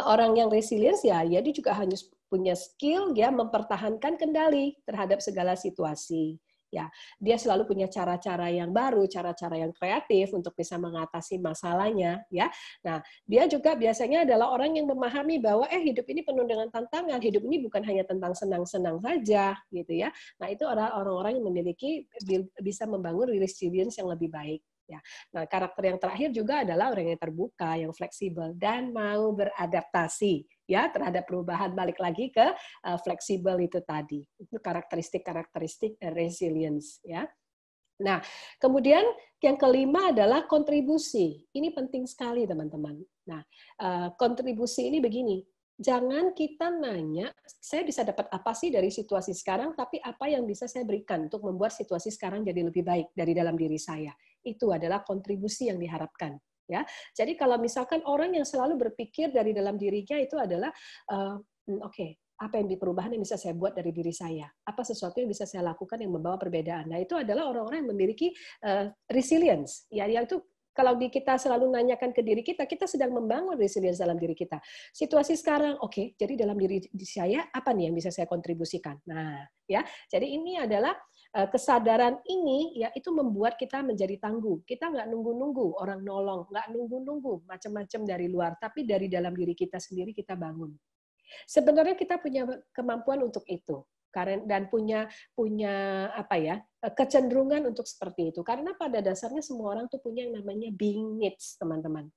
orang yang resilience ya dia juga harus punya skill ya mempertahankan kendali terhadap segala situasi. Ya, dia selalu punya cara-cara yang baru, cara-cara yang kreatif untuk bisa mengatasi masalahnya, ya. Nah, dia juga biasanya adalah orang yang memahami bahwa hidup ini penuh dengan tantangan, hidup ini bukan hanya tentang senang-senang saja, gitu ya. Nah, itu orang-orang yang memiliki bisa membangun resilience yang lebih baik. Ya. Nah, karakter yang terakhir juga adalah orang yang terbuka, yang fleksibel dan mau beradaptasi ya terhadap perubahan, balik lagi ke fleksibel itu tadi. Itu karakteristik resilience ya. Nah, kemudian yang kelima adalah kontribusi. Ini penting sekali, teman-teman. Nah, kontribusi ini begini. Jangan kita nanya, saya bisa dapat apa sih dari situasi sekarang, tapi apa yang bisa saya berikan untuk membuat situasi sekarang jadi lebih baik dari dalam diri saya. Itu adalah kontribusi yang diharapkan. Ya, jadi kalau misalkan orang yang selalu berpikir dari dalam dirinya itu adalah, oke, apa yang perubahan yang bisa saya buat dari diri saya? Apa sesuatu yang bisa saya lakukan yang membawa perbedaan? Nah, itu adalah orang-orang yang memiliki resilience. Ya, itu kalau kita selalu nanyakan ke diri kita sedang membangun resilience dalam diri kita. Situasi sekarang, oke, jadi dalam diri saya, apa nih yang bisa saya kontribusikan? Nah, ya, jadi ini adalah kesadaran ini, ya itu membuat kita menjadi tangguh. Kita nggak nunggu-nunggu orang nolong, nggak nunggu-nunggu macam-macam dari luar, tapi dari dalam diri kita sendiri kita bangun. Sebenarnya kita punya kemampuan untuk itu. Dan punya apa ya kecenderungan untuk seperti itu karena pada dasarnya semua orang tuh punya yang namanya being needs, teman-teman.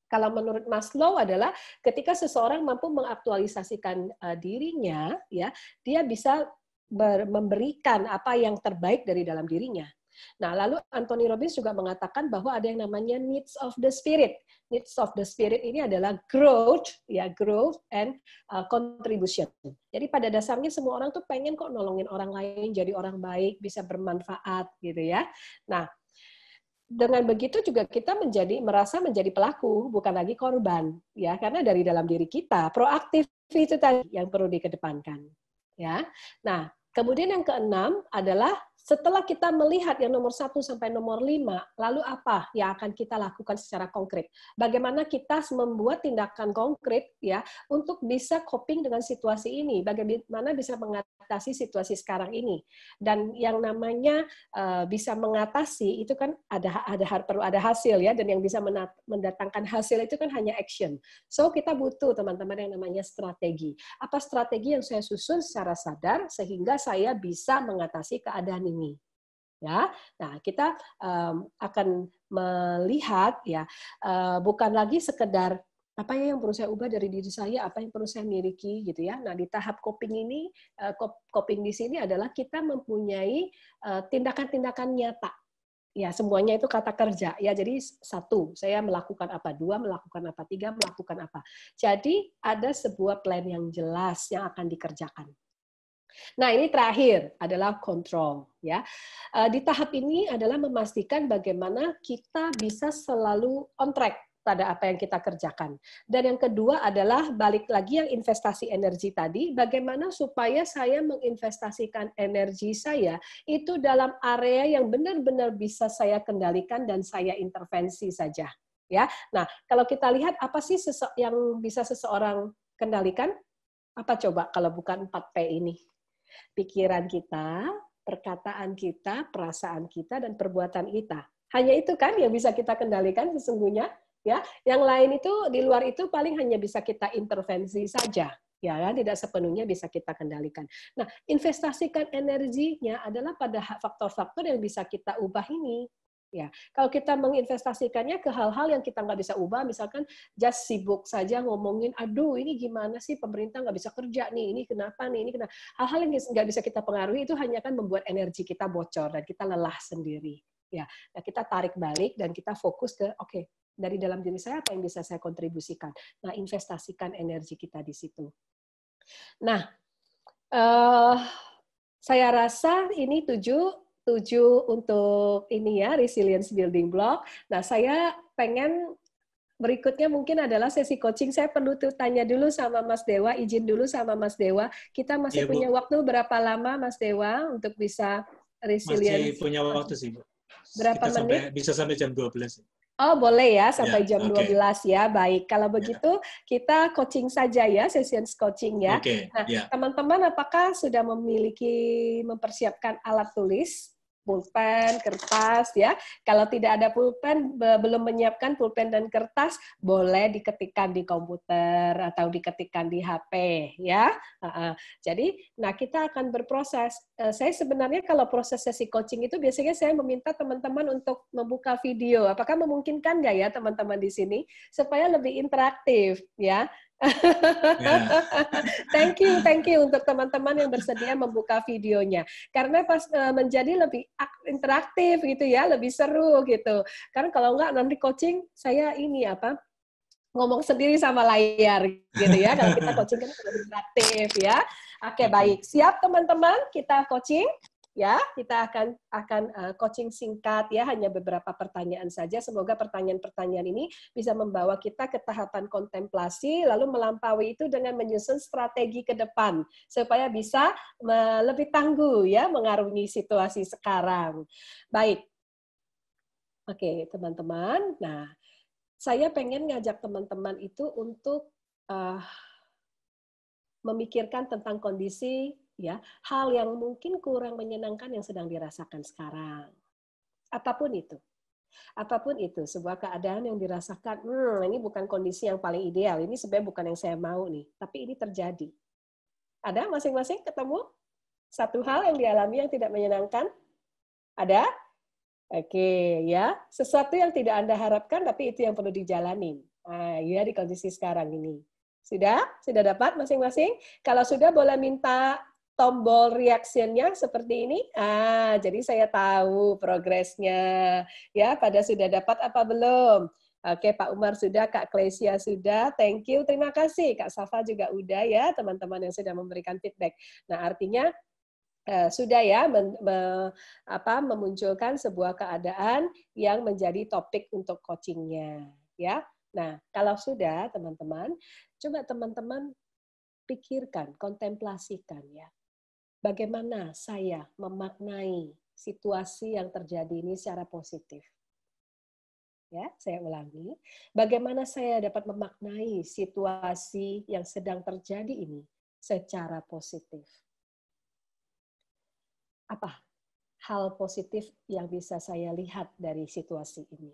Kalau menurut Maslow adalah ketika seseorang mampu mengaktualisasikan dirinya, ya dia bisa memberikan apa yang terbaik dari dalam dirinya. Nah, lalu Anthony Robbins juga mengatakan bahwa ada yang namanya needs of the spirit. Needs of the spirit ini adalah growth, ya growth and contribution. Jadi pada dasarnya semua orang tuh pengen kok nolongin orang lain, jadi orang baik, bisa bermanfaat, gitu ya. Nah, dengan begitu juga kita merasa menjadi pelaku, bukan lagi korban, ya karena dari dalam diri kita proaktif itu tadi yang perlu dikedepankan, ya. Nah, kemudian yang keenam adalah setelah kita melihat yang nomor 1 sampai nomor 5, lalu apa yang akan kita lakukan secara konkret? Bagaimana kita membuat tindakan konkret ya untuk bisa coping dengan situasi ini? Bagaimana bisa mengatasi situasi sekarang ini? Dan yang namanya bisa mengatasi itu kan perlu ada hasil ya, dan yang bisa mendatangkan hasil itu kan hanya action. So kita butuh teman-teman yang namanya strategi. Apa strategi yang saya susun secara sadar sehingga saya bisa mengatasi keadaan ini? Ya, nah kita akan melihat ya bukan lagi sekedar apa ya yang perlu saya ubah dari diri saya, apa yang perlu saya miliki gitu ya. Nah di tahap coping ini, coping di sini adalah kita mempunyai tindakan-tindakan nyata. Ya, semuanya itu kata kerja. Ya, jadi 1, saya melakukan apa, 2, melakukan apa, 3, melakukan apa. Jadi ada sebuah plan yang jelas yang akan dikerjakan. Nah, ini terakhir adalah kontrol ya. Di tahap ini adalah memastikan bagaimana kita bisa selalu on track pada apa yang kita kerjakan. Dan yang kedua adalah balik lagi yang investasi energi tadi, bagaimana supaya saya menginvestasikan energi saya itu dalam area yang benar-benar bisa saya kendalikan dan saya intervensi saja. Ya. Nah, kalau kita lihat apa sih yang bisa seseorang kendalikan? Apa coba kalau bukan 4P ini? Pikiran kita, perkataan kita, perasaan kita, dan perbuatan kita. Hanya itu kan yang bisa kita kendalikan sesungguhnya. Ya, yang lain itu di luar itu paling hanya bisa kita intervensi saja. Ya kan, tidak sepenuhnya bisa kita kendalikan. Nah, investasikan energinya adalah pada faktor-faktor yang bisa kita ubah ini. Ya, kalau kita menginvestasikannya ke hal-hal yang kita nggak bisa ubah, misalkan just sibuk saja ngomongin, aduh ini gimana sih pemerintah nggak bisa kerja nih, ini kenapa nih, ini kenapa. Hal-hal yang nggak bisa kita pengaruhi itu hanya akan membuat energi kita bocor dan kita lelah sendiri. Ya, nah kita tarik balik dan kita fokus ke, oke, dari dalam diri saya apa yang bisa saya kontribusikan. Nah, investasikan energi kita di situ. Nah, saya rasa ini 7 untuk ini ya, resilience building block. Nah, saya pengen berikutnya mungkin adalah sesi coaching. Saya perlu tanya dulu sama Mas Dewa, izin dulu sama Mas Dewa. Kita masih punya waktu berapa lama, Mas Dewa, untuk bisa resilience? Masih punya waktu sih, Bu. Berapa Kita menit? bisa sampai jam 12. Oh, boleh ya, sampai Ya, jam 12 ya. Baik, kalau begitu kita coaching saja ya, sesi coaching ya. Nah, ya. teman-teman apakah sudah mempersiapkan alat tulis? Pulpen, kertas ya. Kalau tidak ada pulpen, belum menyiapkan pulpen dan kertas, boleh diketikkan di komputer atau diketikkan di HP ya. Jadi, nah kita akan berproses. Saya sebenarnya kalau proses sesi coaching itu biasanya saya meminta teman-teman untuk membuka video. Apakah memungkinkan nggak ya teman-teman di sini supaya lebih interaktif ya? Ya. Thank you untuk teman-teman yang bersedia membuka videonya. Karena pas menjadi lebih interaktif gitu ya, lebih seru gitu. Karena kalau enggak nanti coaching saya ini apa? Ngomong sendiri sama layar gitu ya. Kalau kita coaching kan lebih interaktif ya. Oke, baik. Siap teman-teman, kita coaching. Ya, kita akan coaching singkat ya, hanya beberapa pertanyaan saja. Semoga pertanyaan-pertanyaan ini bisa membawa kita ke tahapan kontemplasi, lalu melampaui itu dengan menyusun strategi ke depan supaya bisa lebih tangguh ya mengarungi situasi sekarang. Baik. Oke, teman-teman. Nah, saya pengen ngajak teman-teman itu untuk memikirkan tentang kondisi ya, hal yang mungkin kurang menyenangkan yang sedang dirasakan sekarang. Apapun itu. Apapun itu, sebuah keadaan yang dirasakan, ini bukan kondisi yang paling ideal, ini sebenarnya bukan yang saya mau nih, tapi ini terjadi. Ada masing-masing ketemu satu hal yang dialami yang tidak menyenangkan? Ada? Oke, ya. Sesuatu yang tidak Anda harapkan, tapi itu yang perlu dijalanin. Nah, ya di kondisi sekarang ini. Sudah? Sudah dapat masing-masing? Kalau sudah, boleh minta tombol reaction-nya seperti ini. Jadi saya tahu progresnya. Ya, pada sudah dapat apa belum? Oke, Pak Umar sudah, Kak Klesia sudah. Thank you, terima kasih. Kak Safa juga udah ya, teman-teman yang sudah memberikan feedback. Nah, artinya sudah ya memunculkan sebuah keadaan yang menjadi topik untuk coachingnya ya. Nah, kalau sudah teman-teman, coba teman-teman pikirkan, kontemplasikan ya. Bagaimana saya memaknai situasi yang terjadi ini secara positif. Ya, saya ulangi. Bagaimana saya dapat memaknai situasi yang sedang terjadi ini secara positif? Apa hal positif yang bisa saya lihat dari situasi ini?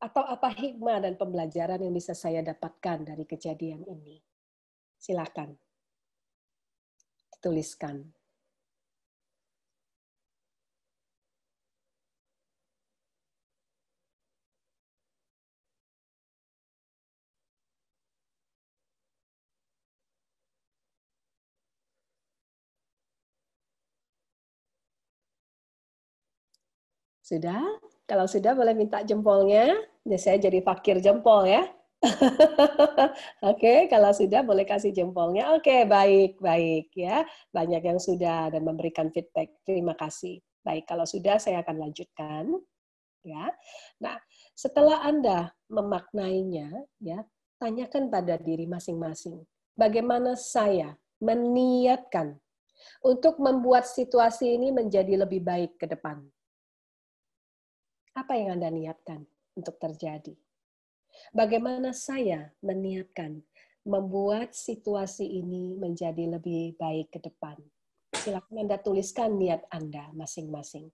Atau apa hikmah dan pembelajaran yang bisa saya dapatkan dari kejadian ini? Silakan tuliskan. Sudah? Kalau sudah boleh minta jempolnya. Saya jadi fakir jempol ya. Oke, kalau sudah boleh kasih jempolnya. Oke, baik, baik ya. Banyak yang sudah dan memberikan feedback. Terima kasih. Baik, kalau sudah saya akan lanjutkan ya. Nah, setelah Anda memaknainya ya, tanyakan pada diri masing-masing. Bagaimana saya meniatkan untuk membuat situasi ini menjadi lebih baik ke depan? Apa yang Anda niatkan untuk terjadi? Bagaimana saya meniatkan membuat situasi ini menjadi lebih baik ke depan? Silakan Anda tuliskan niat Anda masing-masing.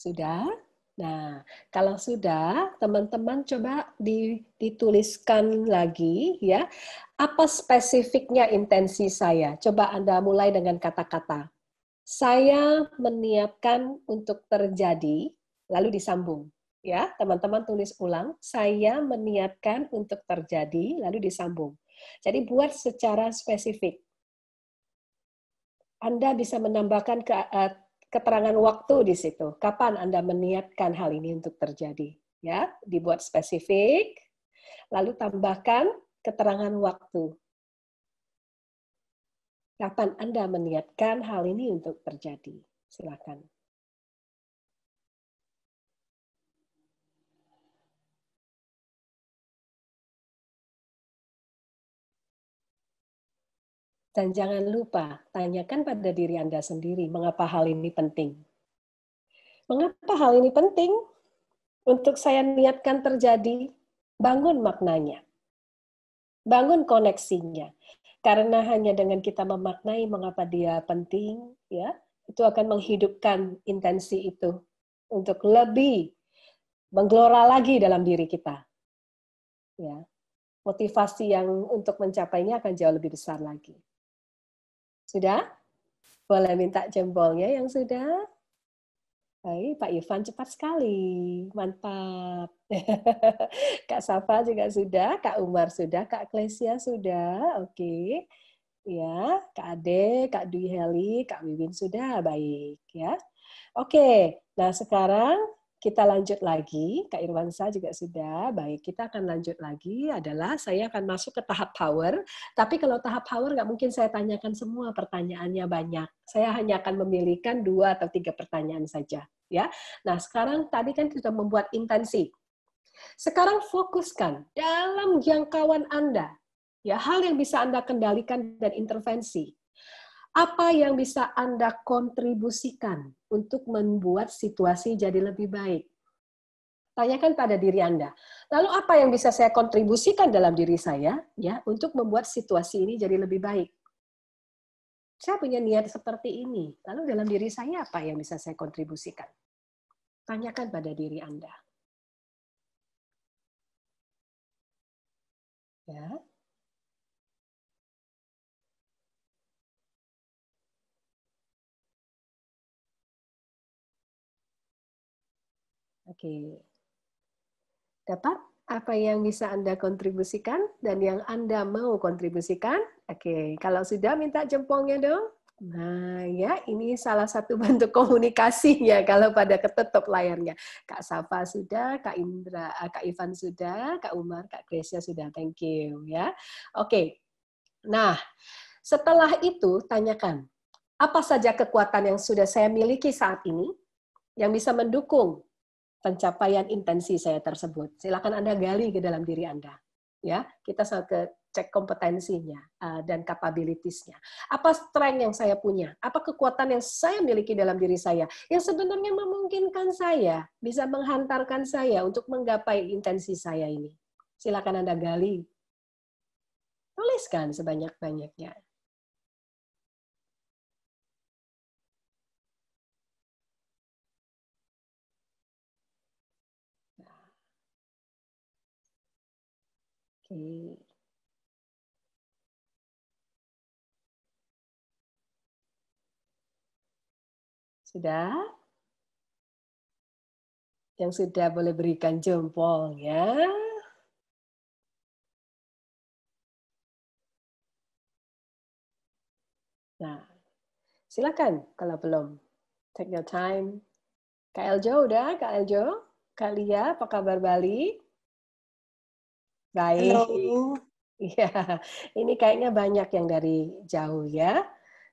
Sudah? Nah, kalau sudah, teman-teman coba dituliskan lagi ya. Apa spesifiknya intensi saya? Coba Anda mulai dengan kata-kata. Saya meniapkan untuk terjadi, lalu disambung. Ya, teman-teman tulis ulang. Saya meniapkan untuk terjadi, lalu disambung. Jadi buat secara spesifik. Anda bisa menambahkan keterangan waktu di situ. Kapan Anda meniatkan hal ini untuk terjadi? Ya, dibuat spesifik, lalu tambahkan keterangan waktu. Kapan Anda meniatkan hal ini untuk terjadi? Silakan. Dan jangan lupa, tanyakan pada diri Anda sendiri, mengapa hal ini penting? Mengapa hal ini penting? Untuk saya niatkan terjadi, bangun maknanya. Bangun koneksinya. Karena hanya dengan kita memaknai mengapa dia penting, ya, itu akan menghidupkan intensi itu untuk lebih menggelora lagi dalam diri kita. Ya. Motivasi yang untuk mencapainya akan jauh lebih besar lagi. Sudah? Boleh minta jempolnya yang sudah? Baik, Pak Ivan cepat sekali. Mantap. Kak Safa juga sudah, Kak Umar sudah, Kak Klesia sudah. Oke. Ya, Kak Ade, Kak Dwi Heli, Kak Wiwin sudah. Baik, ya. Oke. Nah, sekarang kita lanjut lagi. Kak Irwansa juga sudah. Baik, kita akan lanjut lagi adalah saya akan masuk ke tahap power. Tapi kalau tahap power nggak mungkin saya tanyakan semua, pertanyaannya banyak. Saya hanya akan memilihkan 2 atau 3 pertanyaan saja. Ya. Nah, sekarang tadi kan kita membuat intensi. Sekarang fokuskan dalam jangkauan Anda. Ya, hal yang bisa Anda kendalikan dan intervensi. Apa yang bisa Anda kontribusikan untuk membuat situasi jadi lebih baik? Tanyakan pada diri Anda. Lalu apa yang bisa saya kontribusikan dalam diri saya ya untuk membuat situasi ini jadi lebih baik? Saya punya niat seperti ini. Lalu dalam diri saya apa yang bisa saya kontribusikan? Tanyakan pada diri Anda. Ya. Oke. Dapat apa yang bisa Anda kontribusikan dan yang Anda mau kontribusikan? Oke, kalau sudah minta jempolnya dong. Nah, ya, ini salah satu bentuk komunikasinya kalau pada ketutup layarnya. Kak Safa sudah, Kak Indra, Kak Ivan sudah, Kak Umar, Kak Gracia sudah. Thank you ya. Oke. Nah, setelah itu tanyakan, apa saja kekuatan yang sudah saya miliki saat ini yang bisa mendukung pencapaian intensi saya tersebut. Silakan Anda gali ke dalam diri Anda. Ya, kita ke cek kompetensinya dan capabilities-nya. Apa strength yang saya punya? Apa kekuatan yang saya miliki dalam diri saya yang sebenarnya memungkinkan saya bisa menghantarkan saya untuk menggapai intensi saya ini? Silakan Anda gali. Tuliskan sebanyak-banyaknya. Oke. Sudah? Yang sudah boleh berikan jempol ya. Nah, silakan kalau belum. Take your time. Kak Eljo udah? Kak Eljo? Kak Lia, apa kabar Bali? Baik. Halo. Iya, ini kayaknya banyak yang dari jauh ya.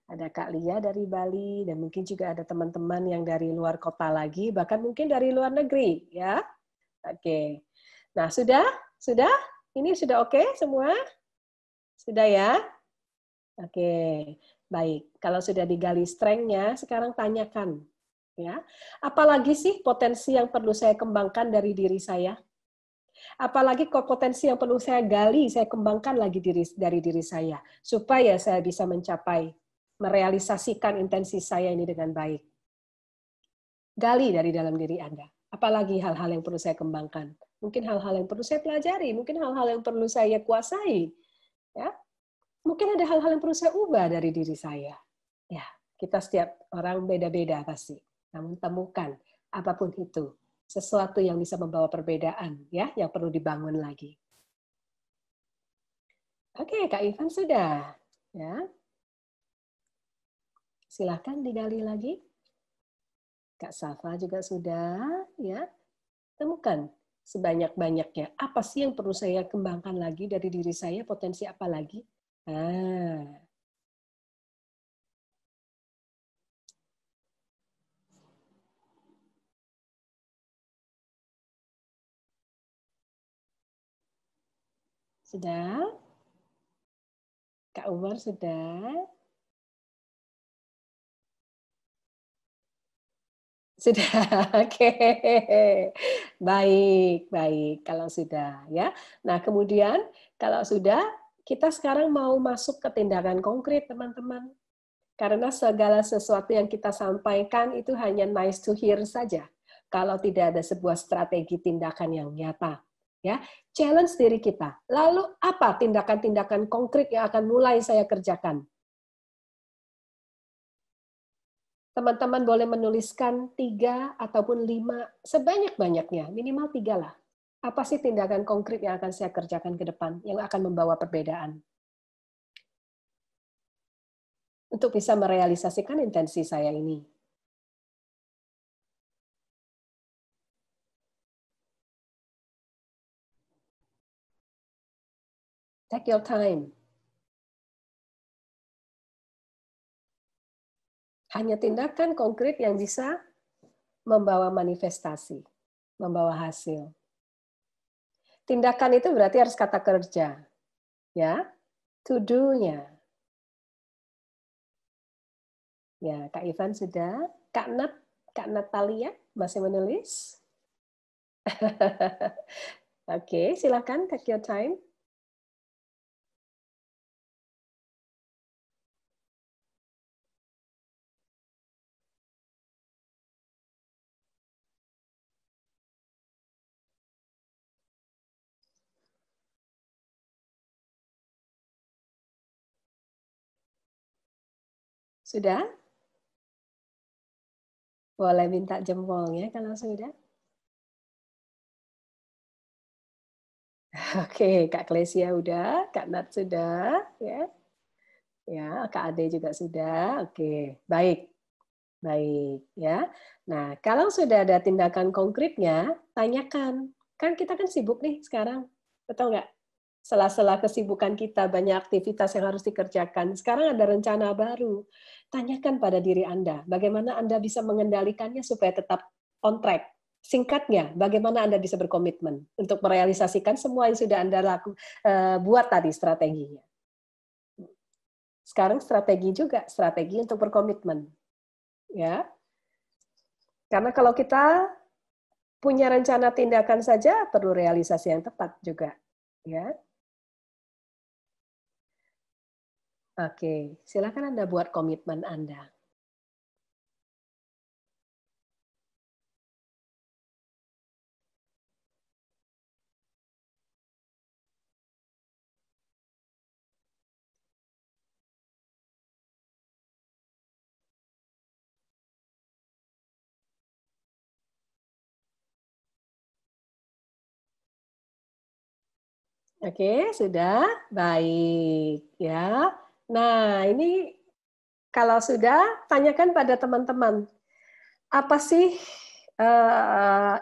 Ada Kak Lia dari Bali, dan mungkin juga ada teman-teman yang dari luar kota lagi, bahkan mungkin dari luar negeri ya. Oke. Nah, sudah? Sudah? Ini sudah oke semua? Sudah ya? Oke, baik. Kalau sudah digali strength-nya, sekarang tanyakan. Ya, apalagi sih potensi yang perlu saya kembangkan dari diri saya? Apalagi potensi yang perlu saya gali, saya kembangkan lagi dari diri saya, supaya saya bisa mencapai, merealisasikan intensi saya ini dengan baik. Gali dari dalam diri Anda. Apalagi hal-hal yang perlu saya kembangkan. Mungkin hal-hal yang perlu saya pelajari, mungkin hal-hal yang perlu saya kuasai. Ya, mungkin ada hal-hal yang perlu saya ubah dari diri saya. Ya, kita setiap orang beda-beda pasti. Namun temukan apapun itu, sesuatu yang bisa membawa perbedaan ya, yang perlu dibangun lagi. Oke, Kak Ivan sudah. Ya. Silahkan digali lagi. Kak Safa juga sudah. Ya. Temukan sebanyak-banyaknya. Apa sih yang perlu saya kembangkan lagi dari diri saya? Potensi apa lagi? Sudah? Kak Umar sudah? Sudah, oke. Baik, baik. Kalau sudah, ya. Nah, kemudian kalau sudah, kita sekarang mau masuk ke tindakan konkret, teman-teman. Karena segala sesuatu yang kita sampaikan itu hanya nice to hear saja. Kalau tidak ada sebuah strategi tindakan yang nyata. Ya, challenge diri kita. Lalu apa tindakan-tindakan konkret yang akan mulai saya kerjakan? Teman-teman boleh menuliskan 3 ataupun 5, sebanyak-banyaknya, minimal 3 lah. Apa sih tindakan konkret yang akan saya kerjakan ke depan, yang akan membawa perbedaan? Untuk bisa merealisasikan intensi saya ini. Take your time. Hanya tindakan konkret yang bisa membawa manifestasi, membawa hasil. Tindakan itu berarti harus kata kerja, ya, to do-nya. Ya, Kak Ivan sudah, Kak Natalia masih menulis. Oke, silakan take your time. Sudah? Boleh minta jempolnya kalau sudah. Oke, Kak Klesia udah, Kak Nat sudah, ya. Ya, Kak Ade juga sudah. Oke, baik. Baik, ya. Nah, kalau sudah ada tindakan konkretnya, tanyakan. Kan kita kan sibuk nih sekarang, betul nggak? Sela-sela kesibukan kita, banyak aktivitas yang harus dikerjakan. Sekarang ada rencana baru. Tanyakan pada diri Anda, bagaimana Anda bisa mengendalikannya supaya tetap on track. Singkatnya, bagaimana Anda bisa berkomitmen untuk merealisasikan semua yang sudah Anda buat tadi strateginya. Sekarang strategi juga, strategi untuk berkomitmen. Ya, karena kalau kita punya rencana tindakan saja perlu realisasi yang tepat juga, ya. Oke, silakan Anda buat komitmen Anda. Oke, sudah baik, ya. Nah, ini kalau sudah, tanyakan pada teman-teman, apa sih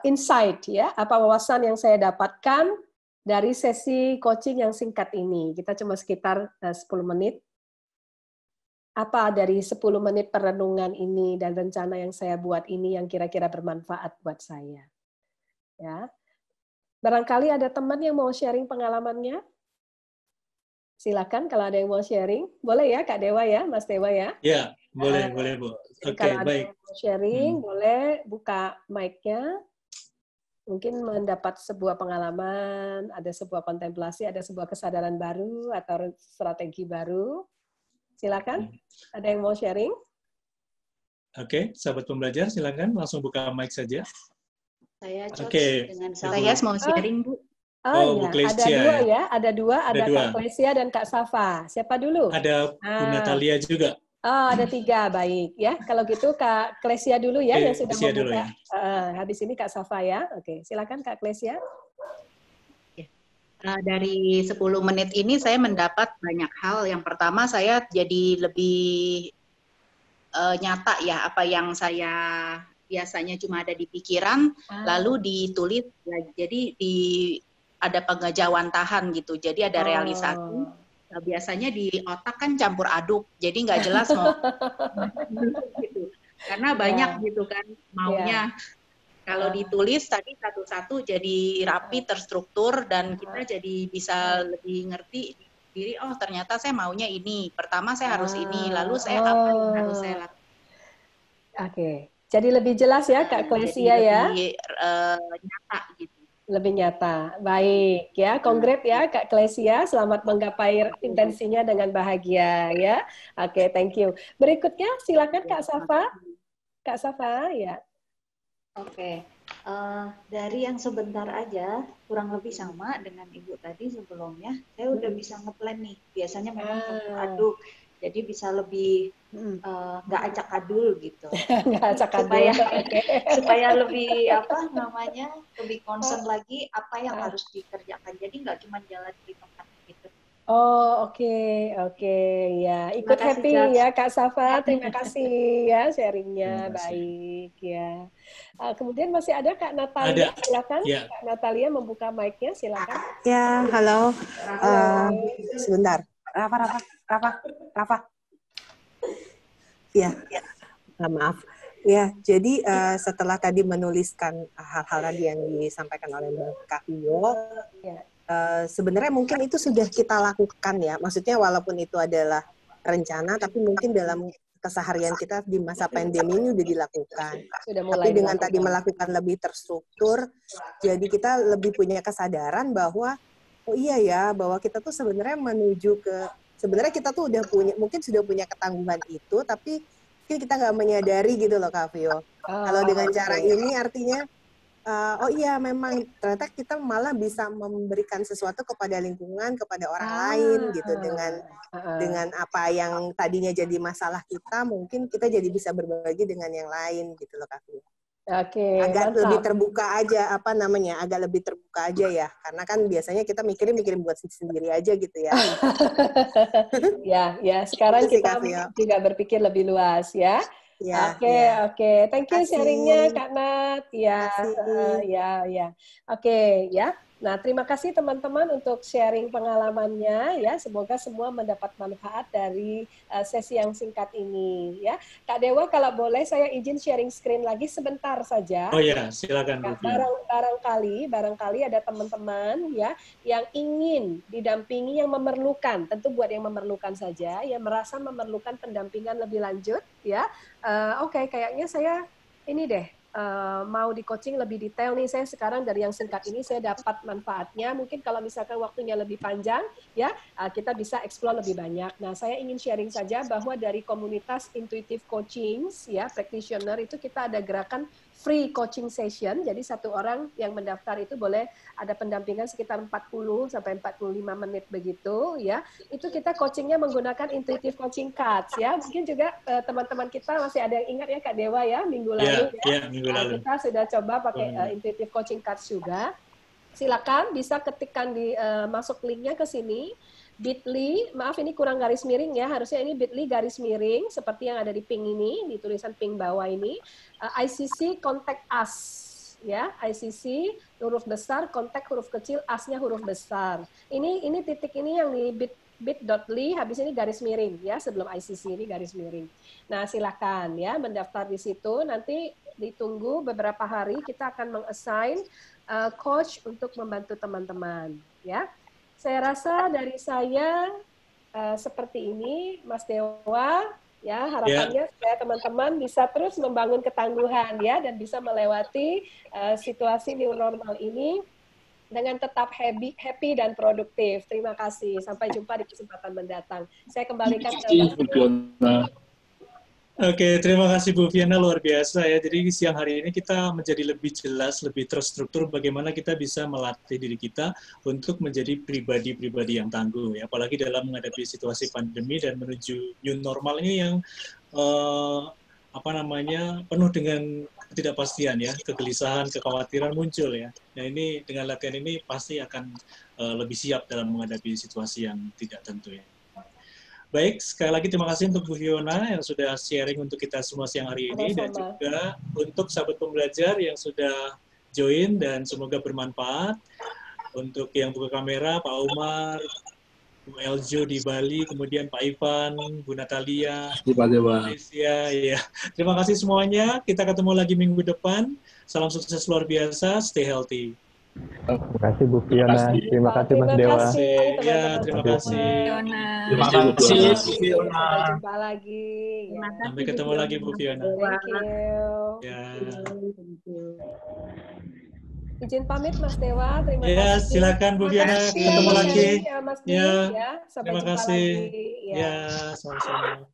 insight ya, apa wawasan yang saya dapatkan dari sesi coaching yang singkat ini. Kita cuma sekitar 10 menit. Apa dari 10 menit perenungan ini dan rencana yang saya buat ini yang kira-kira bermanfaat buat saya. Ya. Barangkali ada teman yang mau sharing pengalamannya? Silakan kalau ada yang mau sharing. Boleh ya Kak Dewa ya, Mas Dewa ya? Ya, boleh, boleh Bu. Oke, Kalau ada baik. yang mau sharing, boleh buka mic-nya. Mungkin mendapat sebuah pengalaman, ada sebuah kontemplasi, ada sebuah kesadaran baru atau strategi baru. Silakan. Ada yang mau sharing? Oke, sahabat pembelajar, silakan langsung buka mic saja. Saya Oke, dengan saya mau sharing, Bu. Bu Iya, Klesia, ada dua ya, ada Ada Kak Klesia dan Kak Safa. Siapa dulu? Ada Bu Natalia juga. Ada 3, baik ya. Kalau gitu Kak Klesia dulu ya, yang sudah Klesia dulu membuka. ya. Habis ini Kak Safa ya. Oke, silakan Kak Klesia. Dari 10 menit ini saya mendapat banyak hal. Yang pertama saya jadi lebih nyata ya, apa yang saya biasanya cuma ada di pikiran, lalu ditulis. Jadi ada pengejawantahan gitu. Jadi ada realisasi. Biasanya di otak kan campur aduk, jadi nggak jelas mau gitu. Karena banyak gitu kan maunya. Kalau ditulis tadi satu-satu jadi rapi, terstruktur, dan kita jadi bisa lebih ngerti diri, oh ternyata saya maunya ini. Pertama saya harus ini, lalu saya apa yang harus saya lakukan. Oke, jadi lebih jelas ya Kak Klesia ya. Lebih nyata gitu. Lebih nyata. Baik ya, kongres ya Kak Klesia, selamat menggapai intensinya dengan bahagia ya. Oke, thank you. Berikutnya silakan Kak Safa. Kak Safa ya. Oke, dari yang sebentar aja, kurang lebih sama dengan Ibu tadi sebelumnya, saya udah bisa ngeplan nih. Biasanya memang campur aduk, jadi bisa lebih nggak acak adul gitu. Nggak acak adul. Supaya lebih lebih concern lagi apa yang harus dikerjakan. Jadi nggak cuma jalan di tempat gitu. Oh, oke, ya. Ikut happy ya Kak Safa. Terima kasih ya sharingnya, baik ya. Kemudian masih ada Kak Natalia, silakan. Ya. Kak Natalia membuka mic-nya, silakan. Ya, halo. Sebentar. Rafa. Ya, maaf. Ya, jadi setelah tadi menuliskan hal-hal tadi yang disampaikan oleh Mbak Kavio, sebenarnya mungkin itu sudah kita lakukan ya. Maksudnya walaupun itu adalah rencana, tapi mungkin dalam keseharian kita di masa pandemi ini sudah dilakukan. Tapi dengan tadi melakukan lebih terstruktur, jadi kita lebih punya kesadaran bahwa oh iya ya, bahwa kita tuh sebenarnya menuju ke, sebenarnya kita tuh udah punya, mungkin sudah punya ketangguhan itu, tapi mungkin kita nggak menyadari gitu loh Kak Vio. Kalau dengan cara ini artinya oh iya memang ternyata kita malah bisa memberikan sesuatu kepada lingkungan, kepada orang lain gitu, dengan apa yang tadinya jadi masalah kita, mungkin kita jadi bisa berbagi dengan yang lain gitu loh Kak Vio. agak mantap. lebih terbuka aja, apa namanya, agak lebih terbuka aja ya, karena kan biasanya kita mikirin buat sendiri aja gitu ya. Ya, sekarang Itu sih, kita Kak Vio. juga berpikir lebih luas ya. Ya, Oke. Thank you Kasih. sharingnya Kak Nat. Ya, Kasih. ya. Oke, ya. Nah, terima kasih teman-teman untuk sharing pengalamannya ya. Semoga semua mendapat manfaat dari sesi yang singkat ini ya. Kak Dewa, kalau boleh saya izin sharing screen lagi sebentar saja. Oh ya, silakan Bu Fiona. Barangkali ada teman-teman ya yang ingin didampingi, yang memerlukan, tentu buat yang memerlukan saja, yang merasa memerlukan pendampingan lebih lanjut ya. Oke, kayaknya saya ini deh mau di coaching lebih detail nih. Saya sekarang dari yang singkat ini saya dapat manfaatnya. Mungkin kalau misalkan waktunya lebih panjang ya, kita bisa explore lebih banyak. Nah, saya ingin sharing saja bahwa dari komunitas Intuitive Coaching ya, practitioner itu kita ada gerakan free coaching session. Jadi satu orang yang mendaftar itu boleh ada pendampingan sekitar 40 sampai 45 menit begitu ya. Itu kita coachingnya menggunakan Intuitive Coaching Cards ya. Mungkin juga teman-teman kita masih ada yang ingat ya Kak Dewa ya, minggu lalu ya. Minggu lalu. Kita sudah coba pakai Intuitive Coaching Cards juga. Silakan bisa ketikkan di masuk linknya ke sini. Bit.ly, maaf ini kurang garis miring ya, harusnya ini Bit.ly garis miring seperti yang ada di ping ini, di tulisan ping bawah ini. ICC contact us ya, ICC huruf besar, kontak huruf kecil, asnya huruf besar. Ini titik ini yang di bit.ly, habis ini garis miring ya, sebelum ICC ini garis miring. Nah, silakan ya mendaftar di situ, nanti ditunggu beberapa hari kita akan meng-assign coach untuk membantu teman-teman ya. Saya rasa dari saya seperti ini, Mas Dewa. Ya, harapannya supaya teman-teman bisa terus membangun ketangguhan ya dan bisa melewati situasi new normal ini dengan tetap happy dan produktif. Terima kasih. Sampai jumpa di kesempatan mendatang. Saya kembalikan ke Bu Fiona. Oke, terima kasih Bu Fiona, luar biasa ya. Jadi siang hari ini kita menjadi lebih jelas, lebih terstruktur bagaimana kita bisa melatih diri kita untuk menjadi pribadi-pribadi yang tangguh ya. Apalagi dalam menghadapi situasi pandemi dan menuju new normal ini yang penuh dengan ketidakpastian ya, kegelisahan, kekhawatiran muncul ya. Nah ini dengan latihan ini pasti akan lebih siap dalam menghadapi situasi yang tidak tentu ya. Baik, sekali lagi terima kasih untuk Bu Fiona yang sudah sharing untuk kita semua siang hari ini. Dan juga untuk sahabat pembelajar yang sudah join dan semoga bermanfaat. Untuk yang buka kamera, Pak Umar, Bu Eljo di Bali, kemudian Pak Ivan, Bu Natalia, di Malaysia. Ya. Terima kasih semuanya, kita ketemu lagi minggu depan. Salam sukses luar biasa, stay healthy. Terima kasih Bu Fiona, terima kasih Mas Dewa. Terima kasih. Terima kasih Bu Fiona. Sampai jumpa lagi. Sampai ketemu lagi Bu Fiona. Thank you. Ya. Izin pamit Mas Dewa, terima kasih. Silakan Bu Fiona, ketemu lagi. Ya, Mas ya. Terima kasih. Lagi. Ya, sama-sama.